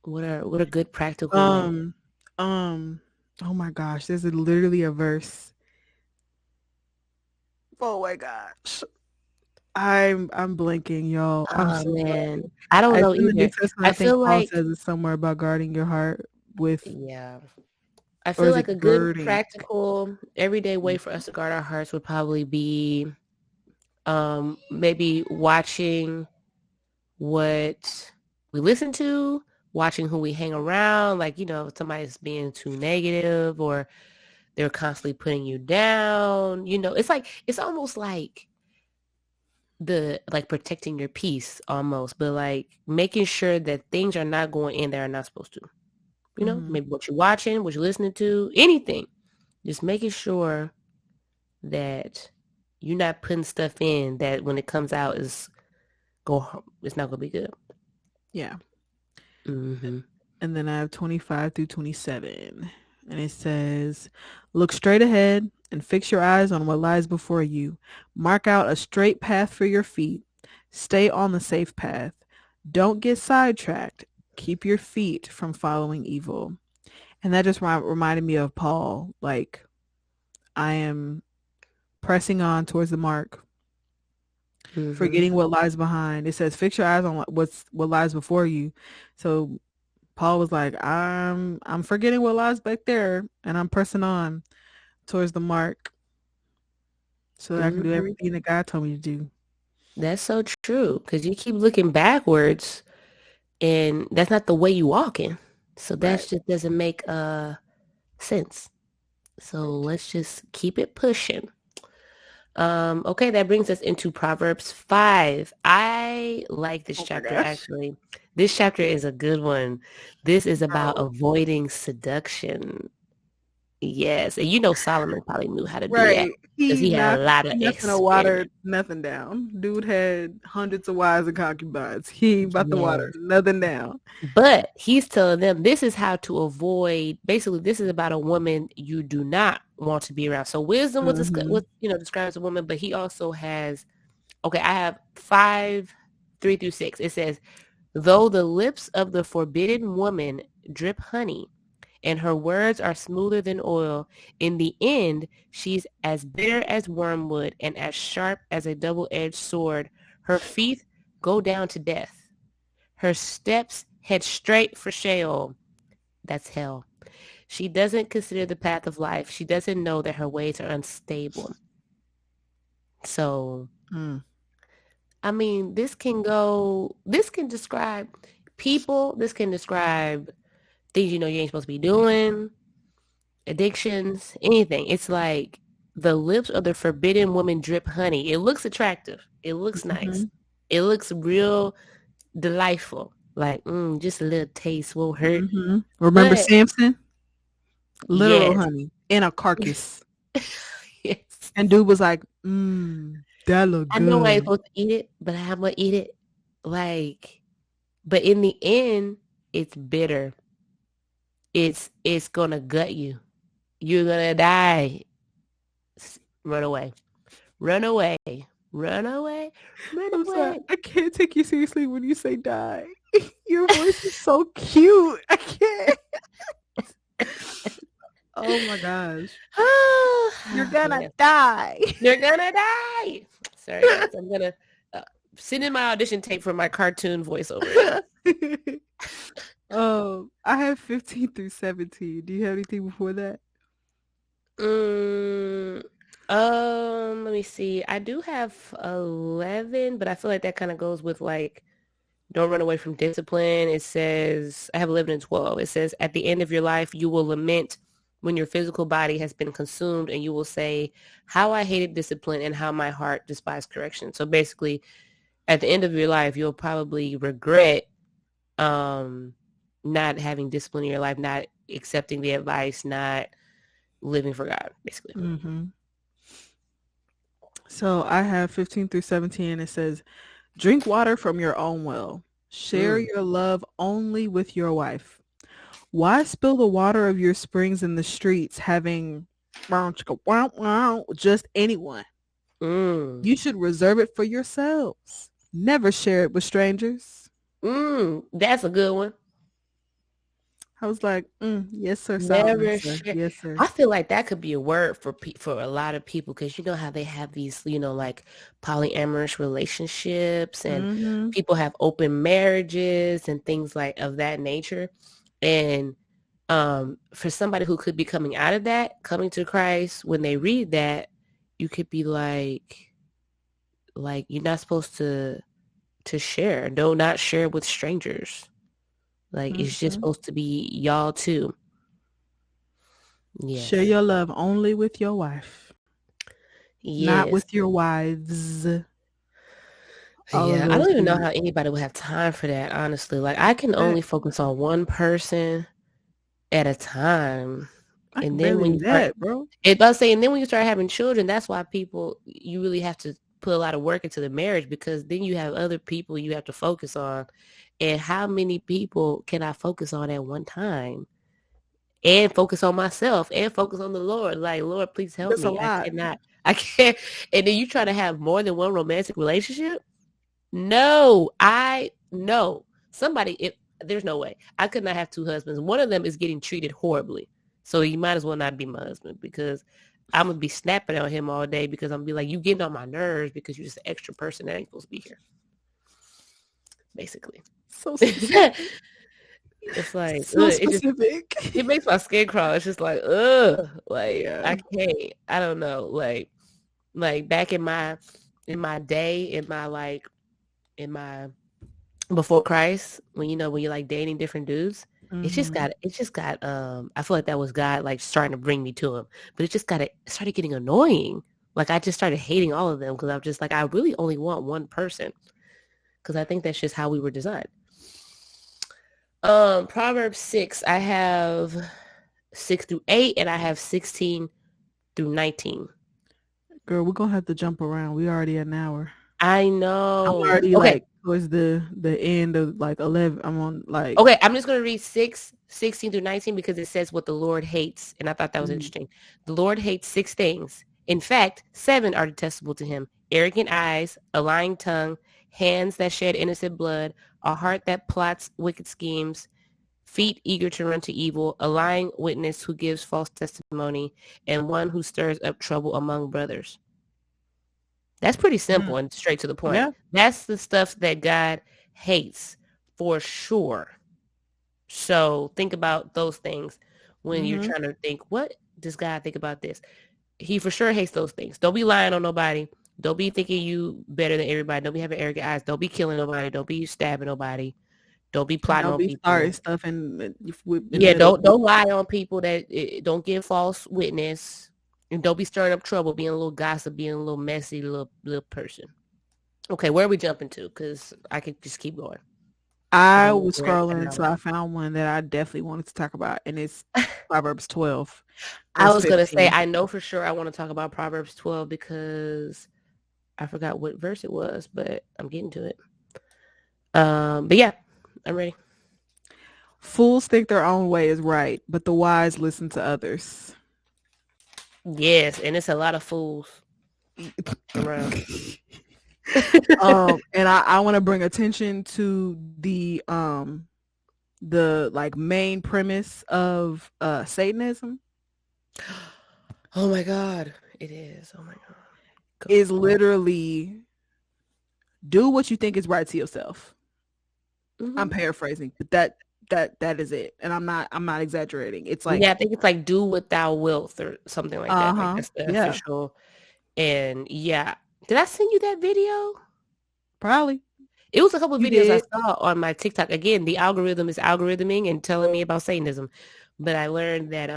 What are good practical ways? Oh my gosh, there's literally a verse. Oh my gosh. I'm blinking, y'all. I'm Oh so man, sorry. I don't It's know in the New either. Testament. I I think feel Paul like, says it's somewhere about guarding your heart with, yeah, I or feel is like it a good girding? practical everyday way for us to guard our hearts would probably be maybe watching what we listen to, watching who we hang around, like, if somebody's being too negative or they're constantly putting you down, it's almost like protecting your peace almost, but like making sure that things are not going in that are not supposed to. Maybe what you're watching, what you're listening to, anything. Just making sure that you're not putting stuff in that when it comes out it's not gonna be good. Yeah. Mm-hmm. And then I have 25 through 27. And it says, look straight ahead and fix your eyes on what lies before you. Mark out a straight path for your feet. Stay on the safe path. Don't get sidetracked. Keep your feet from following evil. And that just reminded me of Paul. Like, I am pressing on towards the mark, Mm-hmm. forgetting what lies behind. It says, fix your eyes on what lies before you. So Paul was like, I'm forgetting what lies back there, and I'm pressing on towards the mark so that I can do Mm-hmm. everything that God told me to do. That's so true because you keep looking backwards and that's not the way you walking. So that Right. just doesn't make sense. So let's just keep it pushing. Okay, that brings us into Proverbs 5. I like this Oh my chapter gosh. actually. This chapter is a good one. This is about Bro. avoiding seduction. Yes, and you know Solomon probably knew how to do that Right. because he had a lot of He not gonna water experience. nothing down. Dude had hundreds of wives and concubines. He ain't about to water Yes. nothing down. But he's telling them this is how to avoid. Basically, this is about a woman you do not want to be around. So wisdom with Mm-hmm. describes a woman, but he also has. Okay, I have 5, 3 through 6. It says, though the lips of the forbidden woman drip honey, and her words are smoother than oil, in the end she's as bitter as wormwood and as sharp as a double-edged sword. Her feet go down to death. Her steps head straight for Sheol. That's hell. She doesn't consider the path of life. She doesn't know that her ways are unstable. So, I mean, this can describe people. This can describe things you know you ain't supposed to be doing, addictions, anything. It's like the lips of the forbidden woman drip honey. It looks attractive. It looks nice. It looks real delightful. Like, just a little taste won't hurt. Remember But Samson? Literal yes, honey in a carcass. yes. And dude was like, that look I know I ain't good. supposed to eat it, but I'm gonna eat it. Like, but in the end, it's bitter. It's gonna gut you. You're gonna die. Run away. Run away. Run away. Run I'm sorry. away. I can't take you seriously when you say die. Your voice is so cute. I can't. Oh my gosh. You're gonna Yeah. die. You're gonna die. Sorry, guys. I'm gonna send in my audition tape for my cartoon voiceover. I have 15 through 17. Do you have anything before that? Let me see. I do have 11, but I feel like that kind of goes with like, don't run away from discipline. It says, I have 11 and 12. It says, at the end of your life, you will lament when your physical body has been consumed, and you will say, how I hated discipline and how my heart despised correction. So basically, at the end of your life, you'll probably regret not having discipline in your life, not accepting the advice, not living for God, basically. So I have 15 through 17. It says, drink water from your own well. Share your love only with your wife. Why spill the water of your springs in the streets, having just anyone? You should reserve it for yourselves. Never share it with strangers. That's a good one. I was like, yes, sir, Solomon, Never sir. share. Yes, sir. I feel like that could be a word for a lot of people, because you know how they have these, like polyamorous relationships, and people have open marriages and things like of that nature. And for somebody who could be coming out of that, coming to Christ, when they read that, you could be like you're not supposed to share. No, not share with strangers. Like, it's just supposed to be y'all too. Share Yes. your love only with your wife. Not Yes. with your wives. Yeah, I don't even know how anybody would have time for that, honestly. Like, I can only focus on one person at a time. I can And then barely when do you start, that, bro. and then when you start having children, that's why you really have to put a lot of work into the marriage, because then you have other people you have to focus on. And how many people can I focus on at one time? And focus on myself and focus on the Lord. Like, Lord, please help That's a me. lot. I can't. And then you try to have more than one romantic relationship? No, there's no way. I could not have two husbands. One of them is getting treated horribly. So you might as well not be my husband, because I'm going to be snapping on him all day, because I'm going to be like, you getting on my nerves because you're just an extra person that ain't supposed to be here. Basically. So specific. It's like, so specific. It makes my skin crawl. It's just like, ugh, like, yeah. I can't. I don't know. Like back in my day, in my before Christ, when you're like dating different dudes, it just got. I feel like that was God like starting to bring me to him, but it started getting annoying. Like, I just started hating all of them, because I'm just like, I really only want one person, because I think that's just how we were designed. Proverbs 6, I have 6 through 8, and I have 16 through 19. Girl, we're gonna have to jump around. We already at an hour. I I'm know. already Okay. like towards the end of like 11. I'm on like. Okay, I'm just going to read 16 through 19 because it says what the Lord hates. And I thought that was interesting. The Lord hates 6 things. In fact, 7 are detestable to him. Arrogant eyes, a lying tongue, hands that shed innocent blood, a heart that plots wicked schemes, feet eager to run to evil, a lying witness who gives false testimony, and one who stirs up trouble among brothers. That's pretty simple and straight to the point. Yeah. That's the stuff that God hates for sure. So think about those things when you're trying to think, what does God think about this? He for sure hates those things. Don't be lying on nobody. Don't be thinking you better than everybody. Don't be having arrogant eyes. Don't be killing nobody. Don't be stabbing nobody. Don't be plotting Don't on be starting people. stuff in the Yeah, middle. don't lie on people. Don't give false witness, and don't be stirring up trouble, being a little gossip, being a little messy, little person. Okay, where are we jumping to? Because I could just keep going. I was scrolling, so I found one that I definitely wanted to talk about, and it's Proverbs 12. I was going to say, 15. I know for sure I want to talk about Proverbs 12 because I forgot what verse it was, but I'm getting to it. But yeah, I'm ready. Fools think their own way is right, but the wise listen to others. Yes, and it's a lot of fools around. And I want to bring attention to the like main premise of Satanism. Oh my God, it is. Oh my God, is literally do what you think is right to yourself. I'm paraphrasing, but that is it, and I'm not exaggerating. It's like, yeah, I think it's like do what thou wilt or something like that. Like that's the official. And yeah, did I send you that video? Probably. It was a couple of videos I saw on my TikTok. Again, the algorithm is algorithming and telling me about Satanism, but I learned that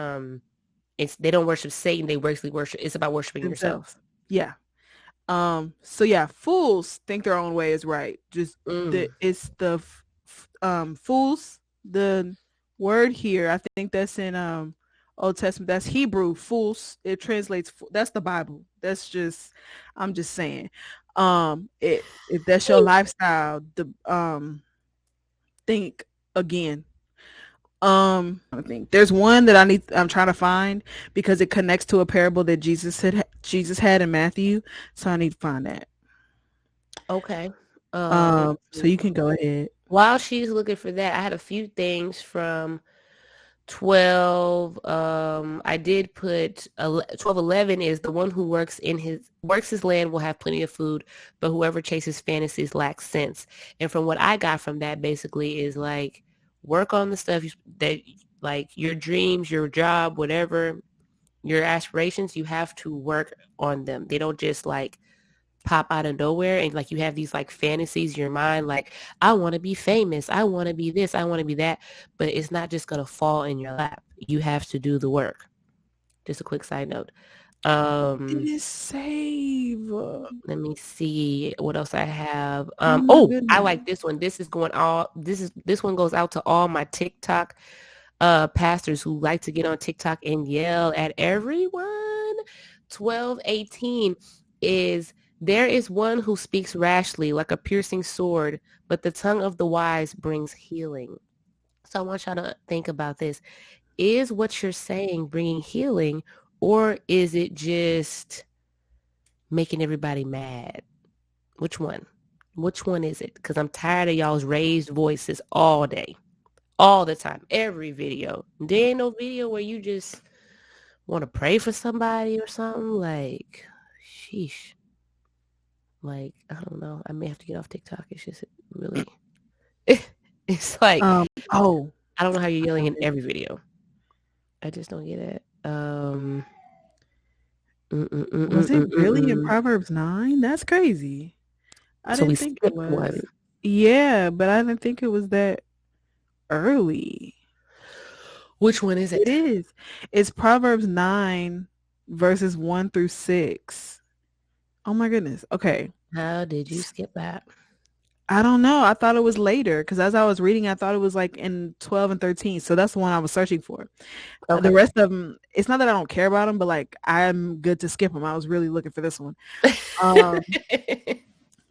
they don't worship Satan. They actually worship. It's about worshiping yourself. Yeah. So yeah, fools think their own way is right. Just it's the fools. The word here, I think that's in Old Testament. That's Hebrew. Fools. It translates. That's the Bible. That's just. I'm just saying. If that's your lifestyle, think again. I think there's one that I'm trying to find because it connects to a parable that Jesus had in Matthew. So I need to find that. Okay. So you can go ahead. While she's looking for that, I had a few things from 12. I did put 12:11 is the one who works his land will have plenty of food, but whoever chases fantasies lacks sense. And from what I got from that basically is like work on the stuff that like your dreams, your job, whatever, your aspirations, you have to work on them. They don't just like pop out of nowhere and like you have these like fantasies in your mind like I want to be famous, I want to be this, I want to be that, but it's not just going to fall in your lap. You have to do the work. Just a quick side note. It is save. Let me see what else I have. I like this one. This one goes out to all my TikTok pastors who like to get on TikTok and yell at everyone. 12:18 is there is one who speaks rashly like a piercing sword, but the tongue of the wise brings healing. So I want y'all to think about this. Is what you're saying bringing healing, or is it just making everybody mad? Which one? Which one is it? Because I'm tired of y'all's raised voices all day, all the time, every video. There ain't no video where you just want to pray for somebody or something. Like, sheesh. Like, I don't know. I may have to get off TikTok. It's just really, it's like, I don't know how you're yelling in every video. I just don't get it. Was it really in Proverbs 9? That's crazy. I didn't think it was. One. Yeah, but I didn't think it was that early. Which one is it? It is. It's Proverbs 9 verses 1 through 6. Oh my goodness. Okay. How did you skip that? I don't know. I thought it was later because as I was reading, I thought it was like in 12 and 13. So that's the one I was searching for. The Okay. rest of them, it's not that I don't care about them, but like I'm good to skip them. I was really looking for this one. Um,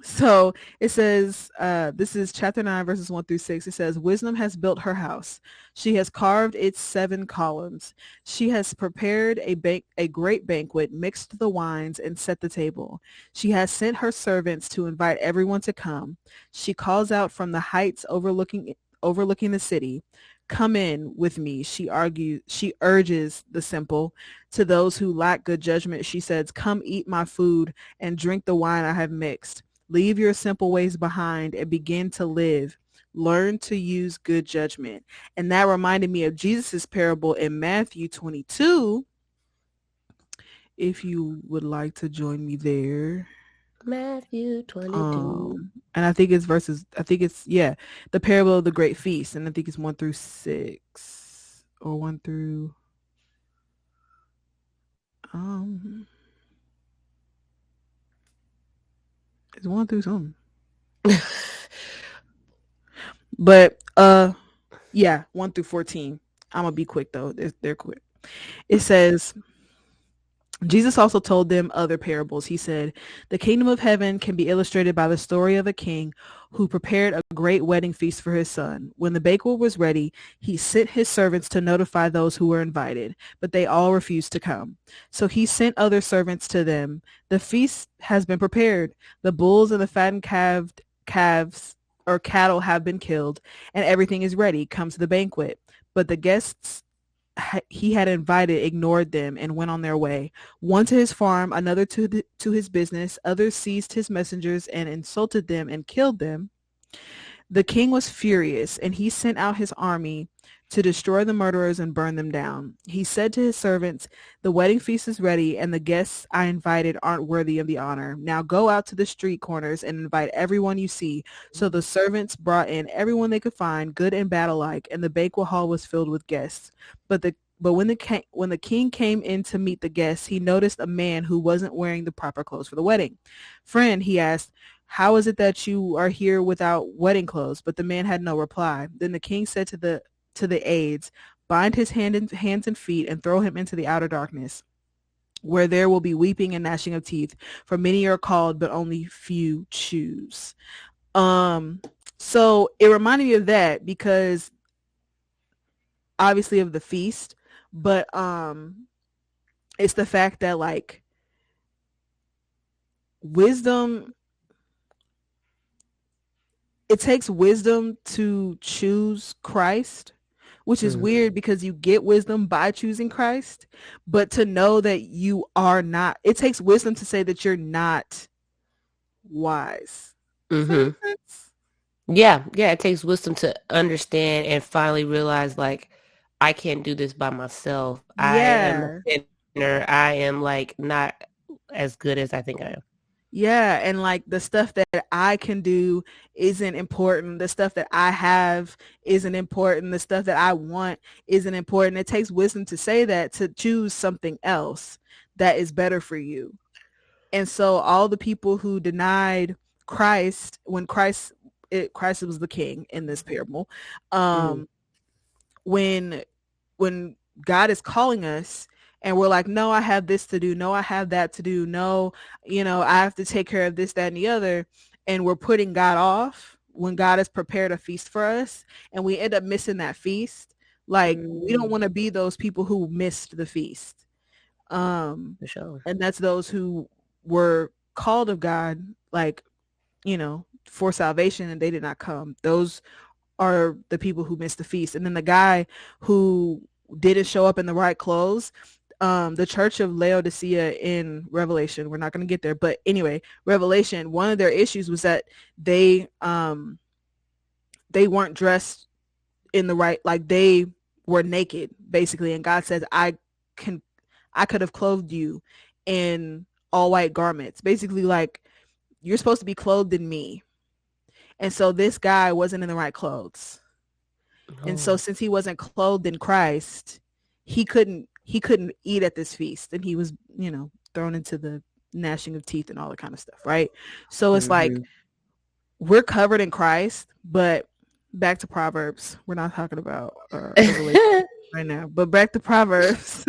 So it says, this is chapter 9, verses 1 through 6. It says, wisdom has built her house. She has carved its 7 columns. She has prepared a great banquet, mixed the wines, and set the table. She has sent her servants to invite everyone to come. She calls out from the heights overlooking the city. Come in with me, she urges the simple. To those who lack good judgment, she says, come eat my food and drink the wine I have mixed. Leave your simple ways behind and begin to live. Learn to use good judgment. And that reminded me of Jesus' parable in Matthew 22. If you would like to join me there. Matthew 22. And I think it's the parable of the great feast. And I think it's 1 through 6 or 1 through, it's 1 through something. But 1 through 14. I'm gonna be quick though. They're quick. It says, Jesus also told them other parables. He said, the kingdom of heaven can be illustrated by the story of a king who prepared a great wedding feast for his son. When the banquet was ready, he sent his servants to notify those who were invited, but they all refused to come. So he sent other servants to them. The feast has been prepared. The bulls and the fattened calves or cattle have been killed, and everything is ready. Come to the banquet. But the guests he had invited ignored them and went on their way. One to his farm, another to his business. Others seized his messengers and insulted them and killed them. The king was furious, and he sent out his army to destroy the murderers and burn them down. He said to his servants, the wedding feast is ready, and the guests I invited aren't worthy of the honor. Now go out to the street corners and invite everyone you see. So the servants brought in everyone they could find, good and bad alike, and the banquet hall was filled with guests. But when the king came in to meet the guests, he noticed a man who wasn't wearing the proper clothes for the wedding. Friend, he asked, how is it that you are here without wedding clothes? But the man had no reply. Then the king said to the aides, bind his hands and feet and throw him into the outer darkness, where there will be weeping and gnashing of teeth. For many are called, but only few choose. So it reminded me of that because obviously of the feast, but it's the fact that like wisdom, it takes wisdom to choose Christ, which is weird because you get wisdom by choosing Christ, but to know that you are not, it takes wisdom to say that you're not wise. Mm-hmm. Yeah, it takes wisdom to understand and finally realize like I can't do this by myself. I am a sinner. I am like not as good as I think I am. Yeah, and like the stuff that I can do isn't important. The stuff that I have isn't important. The stuff that I want isn't important. It takes wisdom to say that, to choose something else that is better for you. And so all the people who denied Christ when Christ was the king in this parable, when God is calling us and we're like, no, I have this to do. No, I have that to do. No, I have to take care of this, that, and the other. And we're putting God off when God has prepared a feast for us and we end up missing that feast. Like we don't want to be those people who missed the feast. For sure. And that's those who were called of God, like, for salvation, and they did not come. Those are the people who missed the feast. And then the guy who didn't show up in the right clothes, the church of Laodicea in Revelation, we're not going to get there, but anyway, Revelation, one of their issues was that they weren't dressed in the right, like they were naked basically, and God says, I could have clothed you in all white garments, basically like you're supposed to be clothed in me. And so this guy wasn't in the right clothes. And so since he wasn't clothed in Christ, he couldn't eat at this feast, and he was, thrown into the gnashing of teeth and all that kind of stuff, right? So it's like we're covered in Christ, but back to Proverbs. We're not talking about the relationship right now, but back to Proverbs.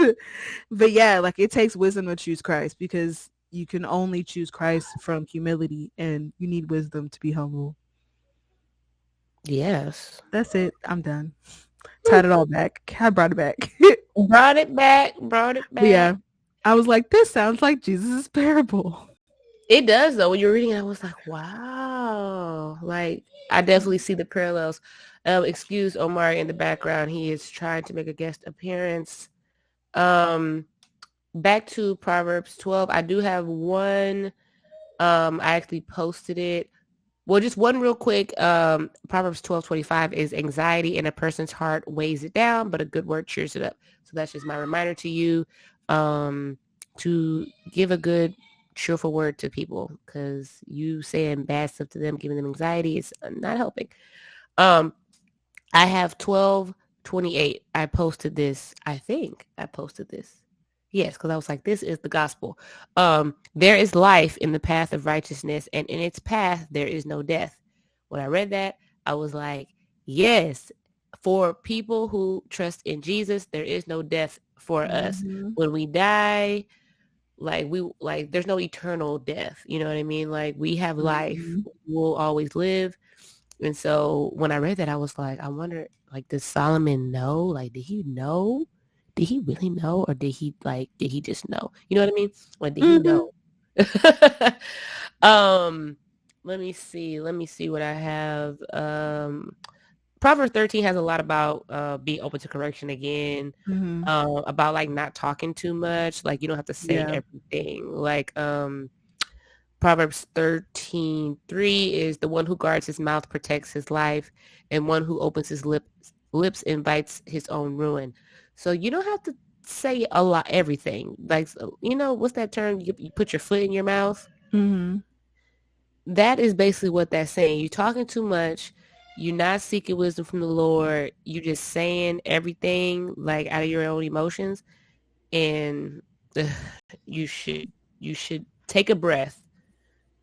But yeah, like it takes wisdom to choose Christ because you can only choose Christ from humility and you need wisdom to be humble. Yes. That's it. I'm done. Tied it all back. I brought it back. Brought it back. But yeah, I was like, this sounds like Jesus' parable. It does though. When you're reading it, I was like, wow. Like I definitely see the parallels. Excuse Omar in the background. He is trying to make a guest appearance. Back to Proverbs 12. I do have one. I actually posted it. Well, just one real quick. Proverbs 12:25 is anxiety in a person's heart weighs it down, but a good word cheers it up. So that's just my reminder to you to give a good, cheerful word to people, because you saying bad stuff to them, giving them anxiety, is not helping. I have 12:28. I posted this. I think I posted this. Yes, because I was like, this is the gospel. There is life in the path of righteousness, and in its path, there is no death. When I read that, I was like, yes, for people who trust in Jesus, there is no death for us. When we die, there's no eternal death. You know what I mean? Like we have life. We'll always live. And so when I read that, I was like, I wonder, like, does Solomon know? Like, did he know? Did he really know, or did he just know? You know what I mean? Like, did he know? Let me see what I have. Proverbs 13 has a lot about being open to correction again, about like not talking too much. Like you don't have to say everything. Like Proverbs 13:3 is the one who guards his mouth protects his life, and one who opens his lips invites his own ruin. So you don't have to say a lot, everything. Like, you know, what's that term? You put your foot in your mouth. That is basically what that's saying. You're talking too much. You're not seeking wisdom from the Lord. You're just saying everything like out of your own emotions. And you should take a breath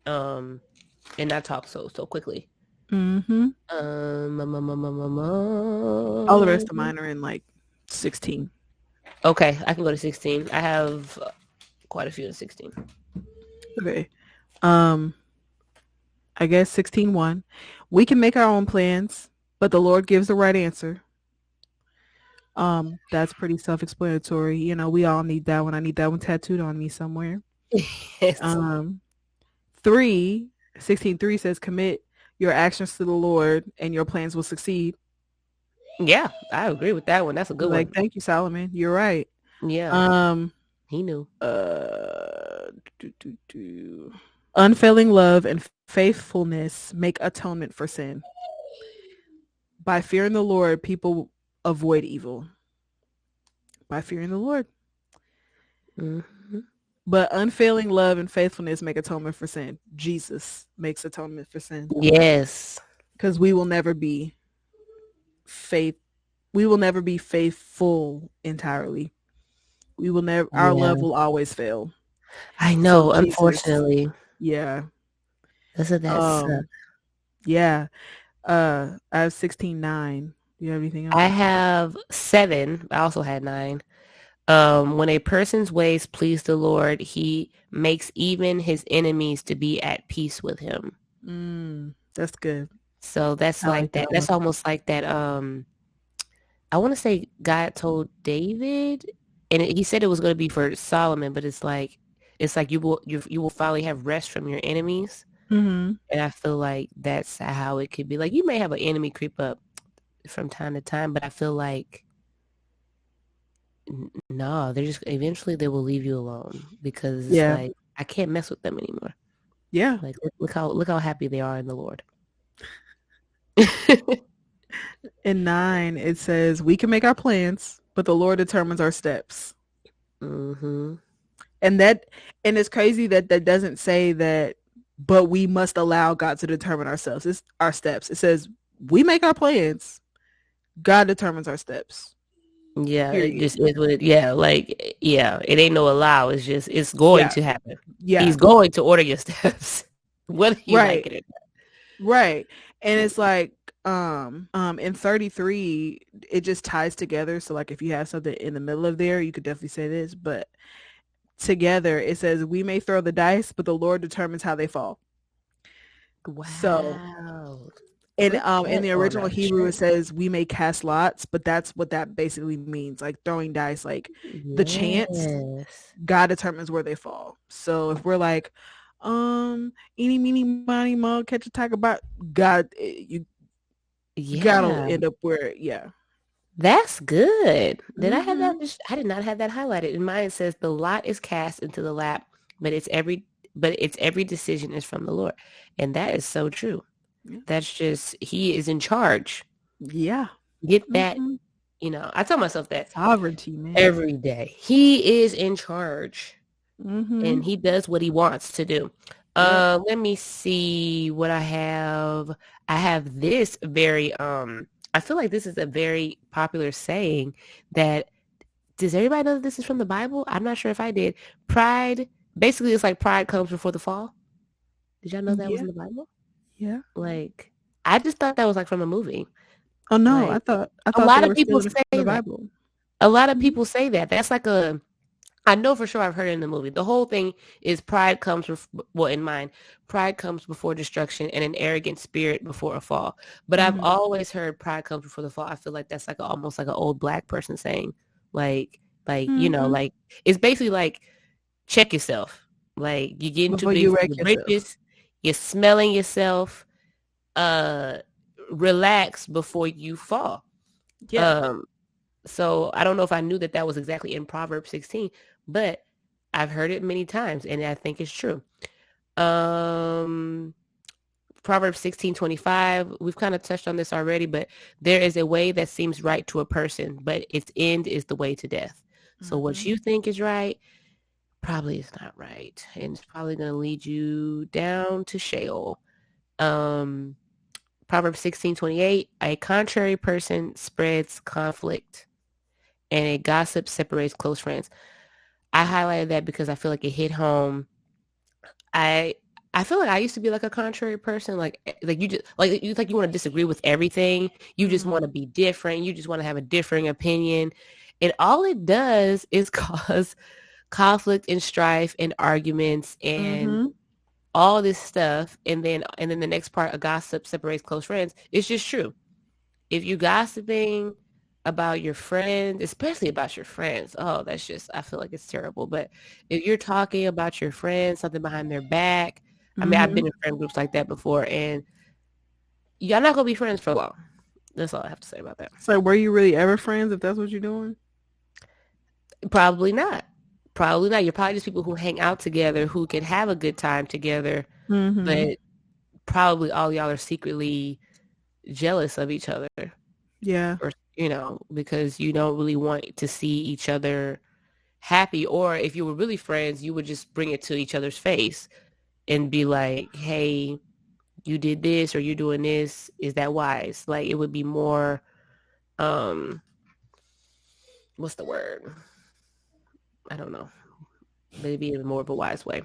and not talk so quickly. All the rest of mine are in like 16. Okay, I can go to 16. I have quite a few in 16. Okay. I guess 16:1. We can make our own plans, but the Lord gives the right answer. That's pretty self-explanatory. You know, we all need that one. I need that one tattooed on me somewhere. Yes. 16:3 says, commit your actions to the Lord and your plans will succeed. Yeah, I agree with that one. That's a good one. Thank you, Solomon. You're right. Yeah. He knew. Unfailing love and faithfulness make atonement for sin. By fearing the Lord, people avoid evil. By fearing the Lord. But unfailing love and faithfulness make atonement for sin. Jesus makes atonement for sin. Yes. Because we will never be faithful entirely. We will never, our love will always fail. I know, so unfortunately. Yeah. Doesn't that suck? Yeah. I have 16:9. Do you have anything else? I have 7. I also had 9. When a person's ways please the Lord, he makes even his enemies to be at peace with him. That's good. So that's like that. That's almost like that. I want to say God told David, and he said it was going to be for Solomon, but it's like you will finally have rest from your enemies. And I feel like that's how it could be. Like you may have an enemy creep up from time to time, but I feel like no, they're just eventually they will leave you alone because it's like I can't mess with them anymore. Yeah. Like look how happy they are in the Lord. In 9, it says we can make our plans, but the Lord determines our steps. And it's crazy that doesn't say that, but we must allow God to determine ourselves. It's our steps. It says we make our plans. God determines our steps. Yeah, it just is what it, it ain't no allow. It's just, it's going to happen. Yeah. He's going to order your steps. Whether you like it or not. Right. And it's like in 33 it just ties together. So like if you have something in the middle of there, you could definitely say this, but together it says we may throw the dice, but the Lord determines how they fall. So Wow. and Put in that the on original a Hebrew it shirt. says we may cast lots, but that's what that basically means, like throwing dice, like the chance, Yes. God determines where they fall. So if we're like, eeny, meeny, miny, mo, catch a tiger by God, gotta Yeah. end up where, yeah. That's good. Did I have that? Mm-hmm. I did not have that highlighted. In mine it says the lot is cast into the lap, but it's every decision is from the Lord. And that is so true. Yeah. That's just he is in charge. Yeah. Get that, Mm-hmm. I tell myself that Sovereignty, man. every day. He is in charge Mm-hmm. and he does what he wants to do. Yep. Let me see what I have. I have this very I feel like this is a very popular saying that does everybody know that this is from the Bible? I'm not sure if I did. Pride, basically it's like pride comes before the fall. Did y'all know that was Yeah. in the Bible? Yeah. Like I just thought that was like from a movie. Oh no, I Like thought I a thought they lot of were people stealing it from say the that. Bible. A lot of Mm-hmm. people say that. That's like I know for sure I've heard it in the movie. The whole thing is pride comes in mine, pride comes before destruction and an arrogant spirit before a fall. But I've Mm-hmm. always heard pride comes before the fall. I feel like that's like almost like an old black person saying, like, Mm-hmm. like it's basically like check yourself. Like you get too Before big you for wreck your yourself. britches, you're smelling yourself. Uh, relax before you fall. Yeah. Um, so I don't know if I knew that that was exactly in Proverbs 16, but I've heard it many times and I think it's true. Um, Proverbs 16:25, we've kind of touched on this already, but there is a way that seems right to a person, but its end is the way to death. So what Mm-hmm. you think is right probably is not right. And it's probably going to lead you down to Sheol. Um, Proverbs 16:28, a contrary person spreads conflict and a gossip separates close friends. I highlighted that because I feel like it hit home. I I feel like I used to be like a contrary person, like you just like you want to disagree with everything. You just want Mm-hmm. to be different. You just want to have a differing opinion. And all it does is cause conflict and strife and arguments and Mm-hmm. all this stuff. And then the next part, a gossip separates close friends. It's just true. If you gossiping about your friends, especially about your friends, oh, that's just, I feel like it's terrible. But if you're talking about your friends, something behind their back, I mean, I've Mm-hmm. been in friend groups like that before, and y'all not gonna be friends for long. That's all I have to say about that. So were you really ever friends if that's what you're doing? Probably not. Probably not. You're probably just people who hang out together, who can have a good time together, Mm-hmm. but probably all y'all are secretly jealous of each other, Yeah. or because you don't really want to see each other happy. Or if you were really friends, you would just bring it to each other's face and be like, hey, you did this or you're doing this. Is that wise? Like it would be more, um, what's the word? I don't know. But it'd be even more of a wise way.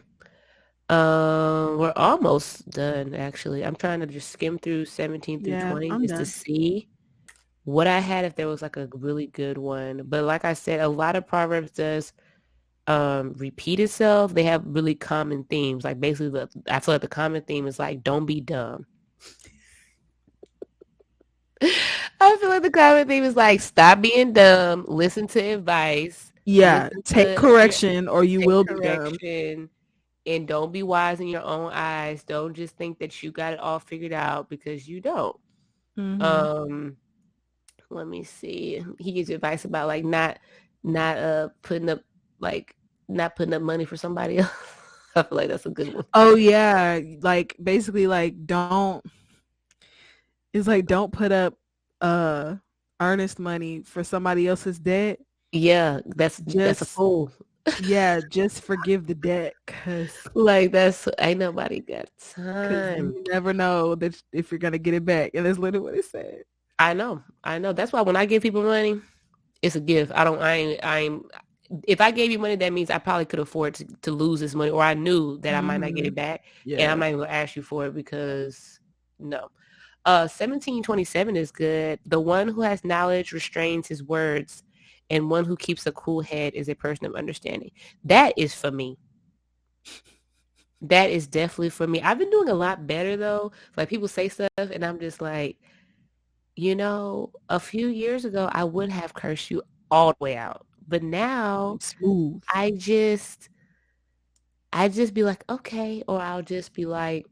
We're almost done actually. I'm trying to just skim through 17 through Yeah, 20 I'm just to done. see what I had if there was like a really good one. But like I said, a lot of Proverbs does repeat itself. They have really common themes. Like basically I feel like the common theme is like don't be dumb. I feel like the common theme is like stop being dumb, listen to advice, Yeah, listen take to your correction or you take will be dumb. correction, and don't be wise in your own eyes. Don't just think that you got it all figured out because you don't. Mm-hmm. Um, let me see. He gives you advice about like not putting up like not putting up money for somebody else. I feel like that's a good one. Oh yeah, like basically like don't it's like don't put up uh earnest money for somebody else's debt. Yeah, that's a Just fool. yeah, just forgive the debt Like that's ain't nobody got cuz time. you never know that if you're going to get it back. And that's literally what it said. I know. That's why when I give people money, it's a gift. I ain't if I gave you money, that means I probably could afford to lose this money or I knew that I might not get Mhm. it back. And I'm Yeah. not even gonna ask you for it because No. 1727 is good. The one who has knowledge restrains his words, and one who keeps a cool head is a person of understanding. That is for me. That is definitely for me. I've been doing a lot better though. Like people say stuff and I'm just like, a few years ago I would have cursed you all the way out. But now Smooth. I just be like, okay, or I'll just be like,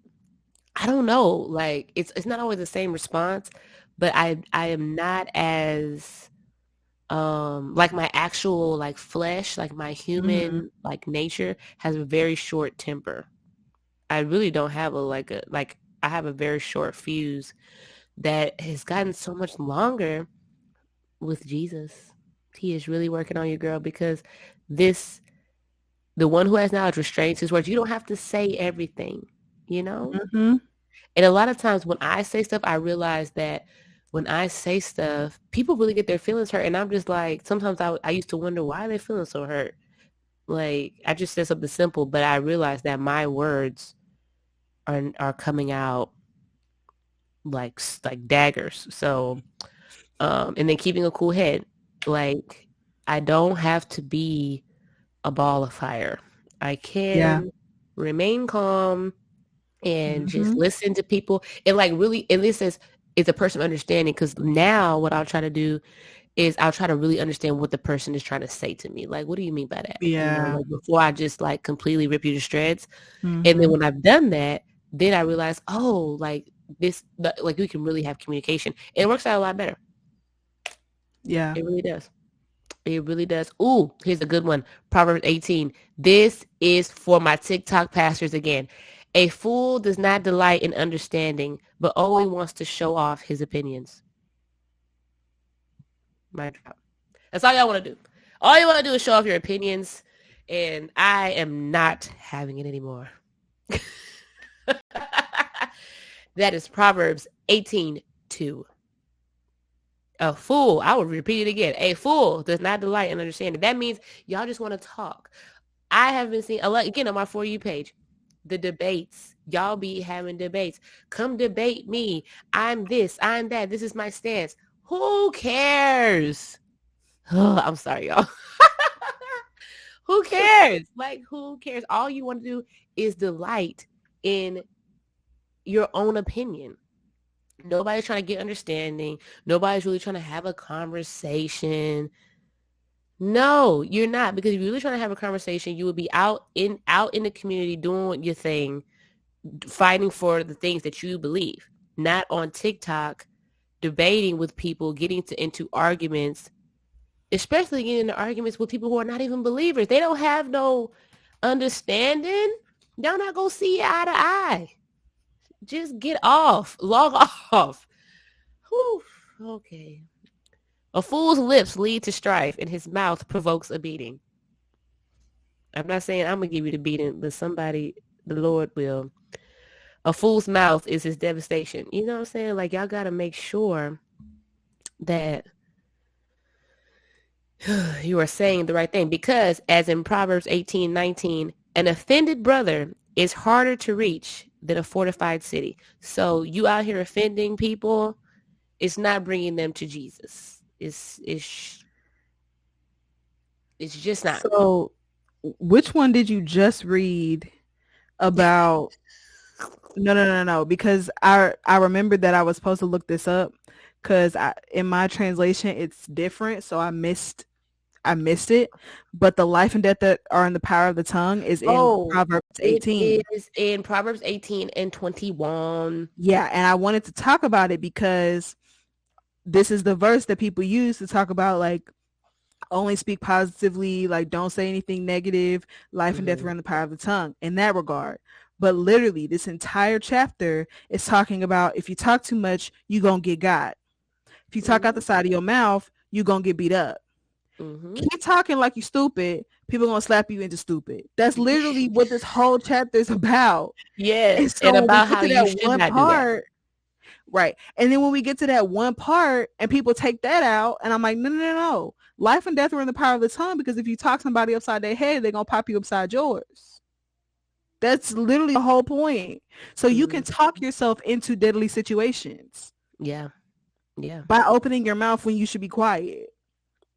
I don't know. Like it's not always the same response, but I am not as like my actual like flesh, like my human like nature has a very short temper. I really don't have I have a very short fuse that has gotten so much longer with Jesus. He is really working on you, girl, because the one who has knowledge restrains his words. You don't have to say everything, And a lot of times when I say stuff, I realize that when I say stuff, people really get their feelings hurt. And I'm just like, sometimes I used to wonder why they're feeling so hurt. Like, I just said something simple, but I realized that my words are coming out like daggers. So, and then keeping a cool head. Like, I don't have to be a ball of fire. I can remain calm and just listen to people and like really, and this is a person of understanding, because now what I'll try to do is I'll try to really understand what the person is trying to say to me. Like, what do you mean by that? Like before I just like completely rip you to shreds. And then when I've done that, then I realize, oh, like like we can really have communication. And it works out a lot better. Yeah. It really does. It really does. Ooh, here's a good one. Proverbs 18. This is for my TikTok pastors again. A fool does not delight in understanding, but only wants to show off his opinions. My drop. That's all y'all want to do. All you want to do is show off your opinions, and I am not having it anymore. That is Proverbs 18:2. A fool, I will repeat it again. A fool does not delight in understanding. That means y'all just want to talk. I have been seeing a lot, again, on my For You page, the debates. Y'all be having debates. Come debate me. I'm this, I'm that. This is my stance. Who cares? Oh, I'm sorry, y'all. Who cares? Like, who cares? All you want to do is delight in your own opinion. Nobody's trying to get understanding. Nobody's really trying to have a conversation. No, you're not. Because if you're really trying to have a conversation, you would be out in the community doing your thing, fighting for the things that you believe, not on TikTok debating with people, getting into arguments, especially getting into arguments with people who are not even believers. They don't have no understanding. Y'all not gonna see eye to eye. Just get off. Log off. Whew. Okay. A fool's lips lead to strife, and his mouth provokes a beating. I'm not saying I'm going to give you the beating, but somebody, the Lord will. A fool's mouth is his devastation. You know what I'm saying? Like, y'all got to make sure that you are saying the right thing. Because, as in Proverbs 18:19, an offended brother is harder to reach than a fortified city. So you out here offending people, it's not bringing them to Jesus. It's just not. So which one did you just read about? No. Because I remember that I was supposed to look this up, because in my translation it's different. So I missed it. But the life and death that are in the power of the tongue is in Proverbs 18. It is in Proverbs 18 and 21. Yeah, and I wanted to talk about it because this is the verse that people use to talk about, like, only speak positively, like don't say anything negative, life and death are in the power of the tongue in that regard. But literally this entire chapter is talking about, if you talk too much, you're going to get got. If you talk out the side of your mouth, you're going to get beat up. Keep talking like you stupid, people are going to slap you into stupid. That's literally what this whole chapter is about. Yes, and about how you should not do that. Right. And then when we get to that one part and people take that out, and I'm like, no. Life and death are in the power of the tongue, because if you talk somebody upside their head, they're going to pop you upside yours. That's literally the whole point. So you can talk yourself into deadly situations. Yeah. Yeah. By opening your mouth when you should be quiet.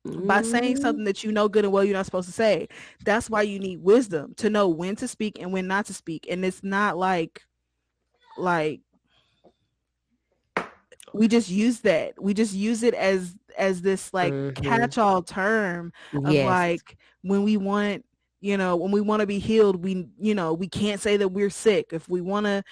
By saying Mm-hmm. something that you know good and well you're not supposed to say. That's why you need wisdom to know when to speak and when not to speak. And it's not like we just use that. We just use it as this like catch-all term of Yes. like when we want, when we want to be healed, we can't say that we're sick. If we want to,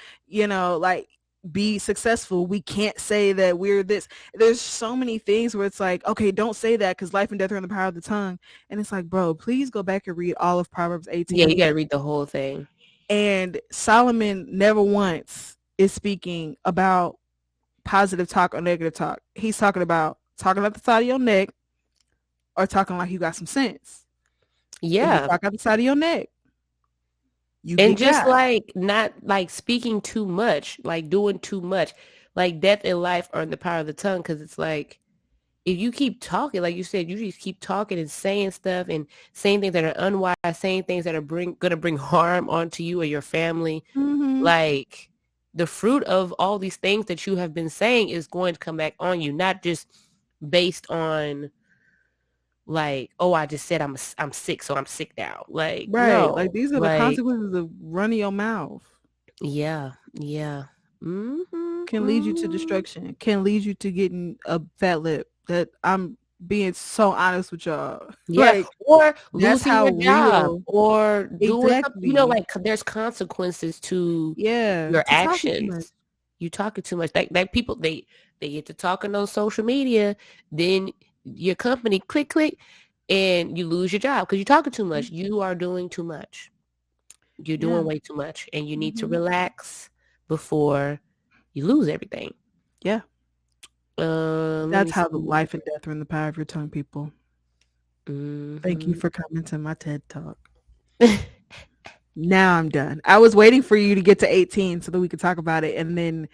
like be successful, we can't say that we're this. There's so many things where it's like, okay, don't say that because life and death are in the power of the tongue. And it's like, bro, please go back and read all of Proverbs Yeah, you 18. gotta read the whole thing. And Solomon never once is speaking about positive talk or negative talk. He's talking about talking out the side of your neck or talking like you got some sense. If you Yeah. talk out the side of your neck, you And get just got. like not like speaking too much, like doing too much, like death and life are in the power of the tongue. Cause it's like, if you keep talking, like you said, you just keep talking and saying stuff and saying things that are unwise, saying things that are gonna bring harm onto you or your family. Mm-hmm. Like the fruit of all these things that you have been saying is going to come back on you, not just based on like, oh, I just said I'm sick, so I'm sick now. Like, Right. Like no, these are the like, consequences of running your mouth. yeah, yeah. Mm-hmm, Can lead you to mm-hmm. destruction. Can lead you to getting a fat lip. That I'm being so honest with y'all. Yeah, Like or that's losing how your job real. or doing something, Exactly. like there's consequences to Yeah. your To talking too much. actions. You talking too much. Like people, they get to talking on social media, then your company click, and you lose your job because you're talking too much. You are doing too much. You're Yeah. doing way too much, and you need to Mm-hmm. relax before you lose everything. Yeah. Let me That's how the see. life and death are in the power of your tongue, people. Thank you Hmm. for coming to my TED Talk. Now I'm done. I was waiting for you to get to 18 so that we could talk about it, and then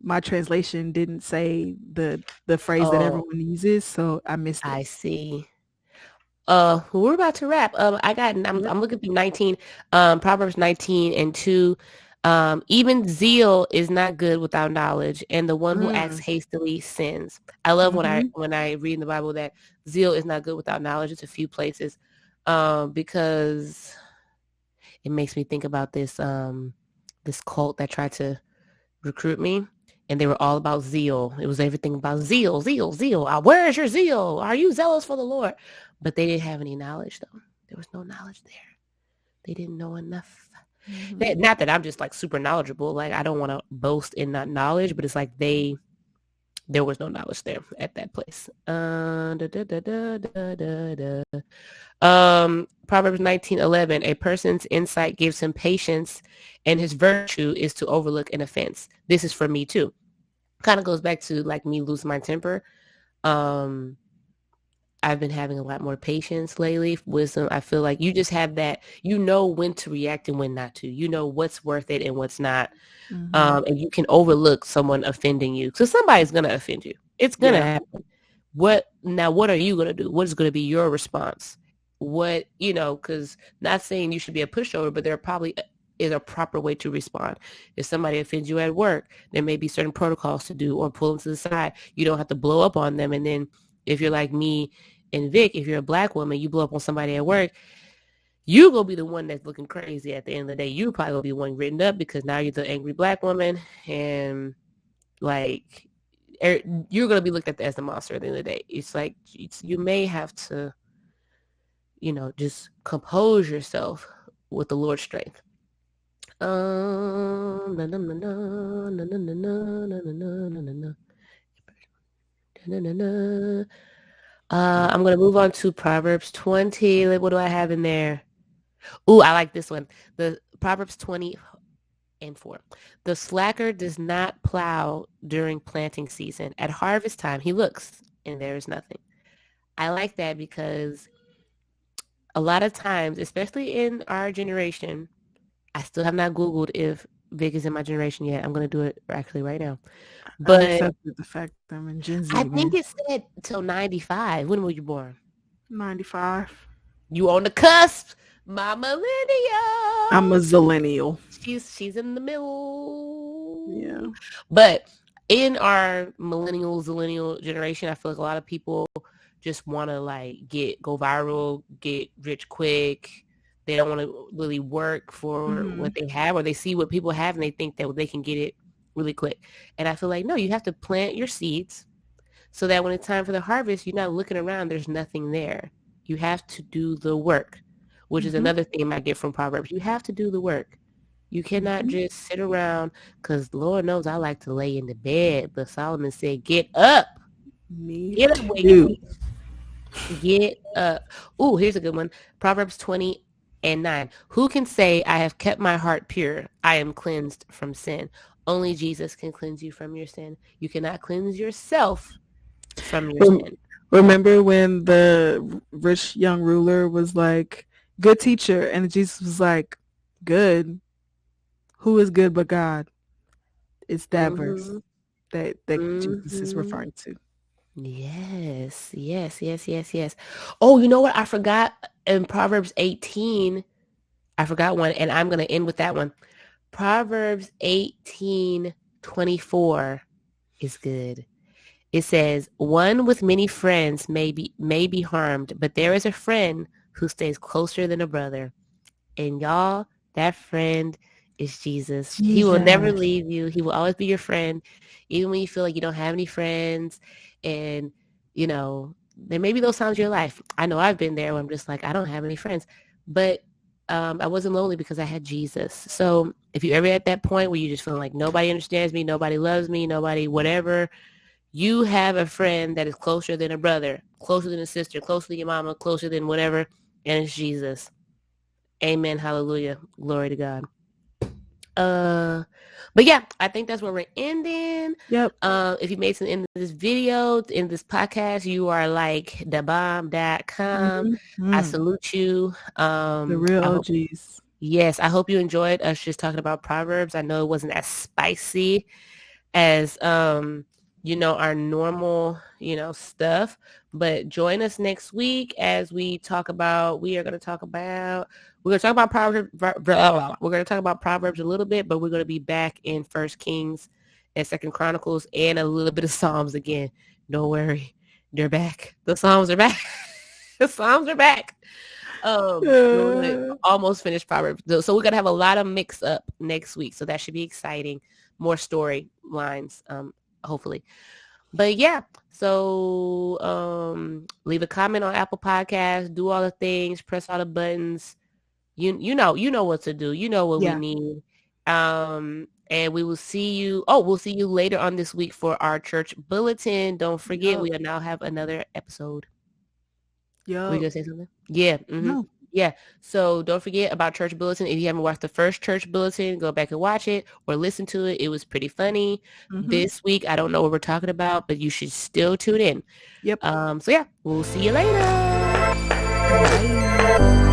my translation didn't say the phrase that Oh, everyone uses, so I missed it. I see. We're about to wrap. Yep. I'm looking through 19, Proverbs 19 and 2. Even zeal is not good without knowledge, and the one who acts Mm. hastily sins. I love Mhm. when I read in the Bible that zeal is not good without knowledge. It's a few places, because it makes me think about this cult that tried to recruit me, and they were all about zeal. It was everything about zeal, zeal, zeal. Where is your zeal? Are you zealous for the Lord? But they didn't have any knowledge, though. There was no knowledge there. They didn't know enough. Mhm. Not that I'm just like super knowledgeable. Like I don't want to boast in not knowledge, but it's like there was no knowledge there at that place. Proverbs 19:11. A person's insight gives him patience, and his virtue is to overlook an offense. This is for me too. Kind of goes back to like me losing my temper. Um, I've been having a lot more patience lately. Wisdom. I feel like you just have that. You know when to react and when not to. You know what's worth it and what's not. Mhm. And you can overlook someone offending you. So somebody's gonna offend you. It's gonna Yeah. happen. What are you gonna do? What is gonna be your response? Because not saying you should be a pushover, but there probably is a proper way to respond. If somebody offends you at work, there may be certain protocols to do or pull them to the side. You don't have to blow up on them. And then if you're like me and Vic, if you're a black woman, you blow up on somebody at work, you gonna be the one that's looking crazy at the end of the day. You probably gonna be the one written up because now you're the angry black woman, and like you're gonna be looked at as the monster at the end of the day. It's like you may have to, just compose yourself with the Lord's strength. Na, na, na, na, na, na, na, na, na, na, na, na, na. Na, na, na. I'm gonna move on to Proverbs 20. Like, what do I have in there? Ooh, I like this one. The Proverbs 20:4. The slacker does not plow during planting season. At harvest time, he looks and there is nothing. I like that because a lot of times, especially in our generation, I still have not Googled if Vic is in my generation yet. I'm going to do it actually right now. I've But accepted the fact that I'm in Gen Z I think again. it said till 95. When were you born? 95. You on the cusp. My millennial. I'm a zillennial. She's in the middle. Yeah. But in our zillennial generation, I feel like a lot of people just want to like go viral, get rich quick. They don't want to really work for what they have, or they see what people have and they think that they can get it really quick. And I feel like, no, you have to plant your seeds so that when it's time for the harvest, you're not looking around, there's nothing there. You have to do the work, which is another theme I get from Proverbs. You have to do the work. You cannot just sit around, because Lord knows I like to lay in the bed. But Solomon said, get up. Get up where you be. Get up. Ooh, here's a good one. Proverbs 20:9. Who can say, I have kept my heart pure? I am cleansed from sin. Only Jesus can cleanse you from your sin. You cannot cleanse yourself from your sin. Remember when the rich young ruler was like, good teacher, and Jesus was like, good? Who is good but God? It's that verse that Jesus is referring to. Yes. Oh, you know what? I forgot in Proverbs 18, I forgot one, and I'm going to end with that one. Proverbs 18:24 is good. It says, one with many friends may be harmed, but there is a friend who stays closer than a brother. And y'all, that friend is Jesus. He will never leave you. He will always be your friend. Even when you feel like you don't have any friends. And, you know, there may be those times in your life. I know I've been there where I'm just like, I don't have any friends. But I wasn't lonely because I had Jesus. So if you're ever at that point where you just feel like nobody understands me, nobody loves me, nobody whatever, you have a friend that is closer than a brother, closer than a sister, closer than your mama, closer than whatever, and it's Jesus. Amen. Hallelujah. Glory to God. But yeah, I think that's where we're ending. Yep. If you made some in this video, in this podcast, you are like thebomb.com. I salute you. The real OGs. Yes, I hope you enjoyed us just talking about Proverbs. I know it wasn't as spicy as our normal, stuff. But join us next week as we are going to talk about Proverbs. We're going to talk about Proverbs a little bit, but we're going to be back in First Kings and Second Chronicles and a little bit of Psalms again. Don't worry. They're back. The Psalms are back. The Psalms are back. We're gonna almost finish Proverbs. So we're going to have a lot of mix up next week. So that should be exciting. More story lines, hopefully. But yeah, so leave a comment on Apple Podcasts, do all the things, press all the buttons. You know what to do. You know what we need. And we will see you. Oh, we'll see you later on this week for our church bulletin. Don't forget, we now have another episode. Yeah. Were you gonna say something? Yeah. Mm-hmm. No. Yeah. So don't forget about Church Bulletin. If you haven't watched the first Church Bulletin, go back and watch it or listen to it. It was pretty funny. This week, I don't know what we're talking about, but you should still tune in. Yep. So yeah, we'll see you later. Bye.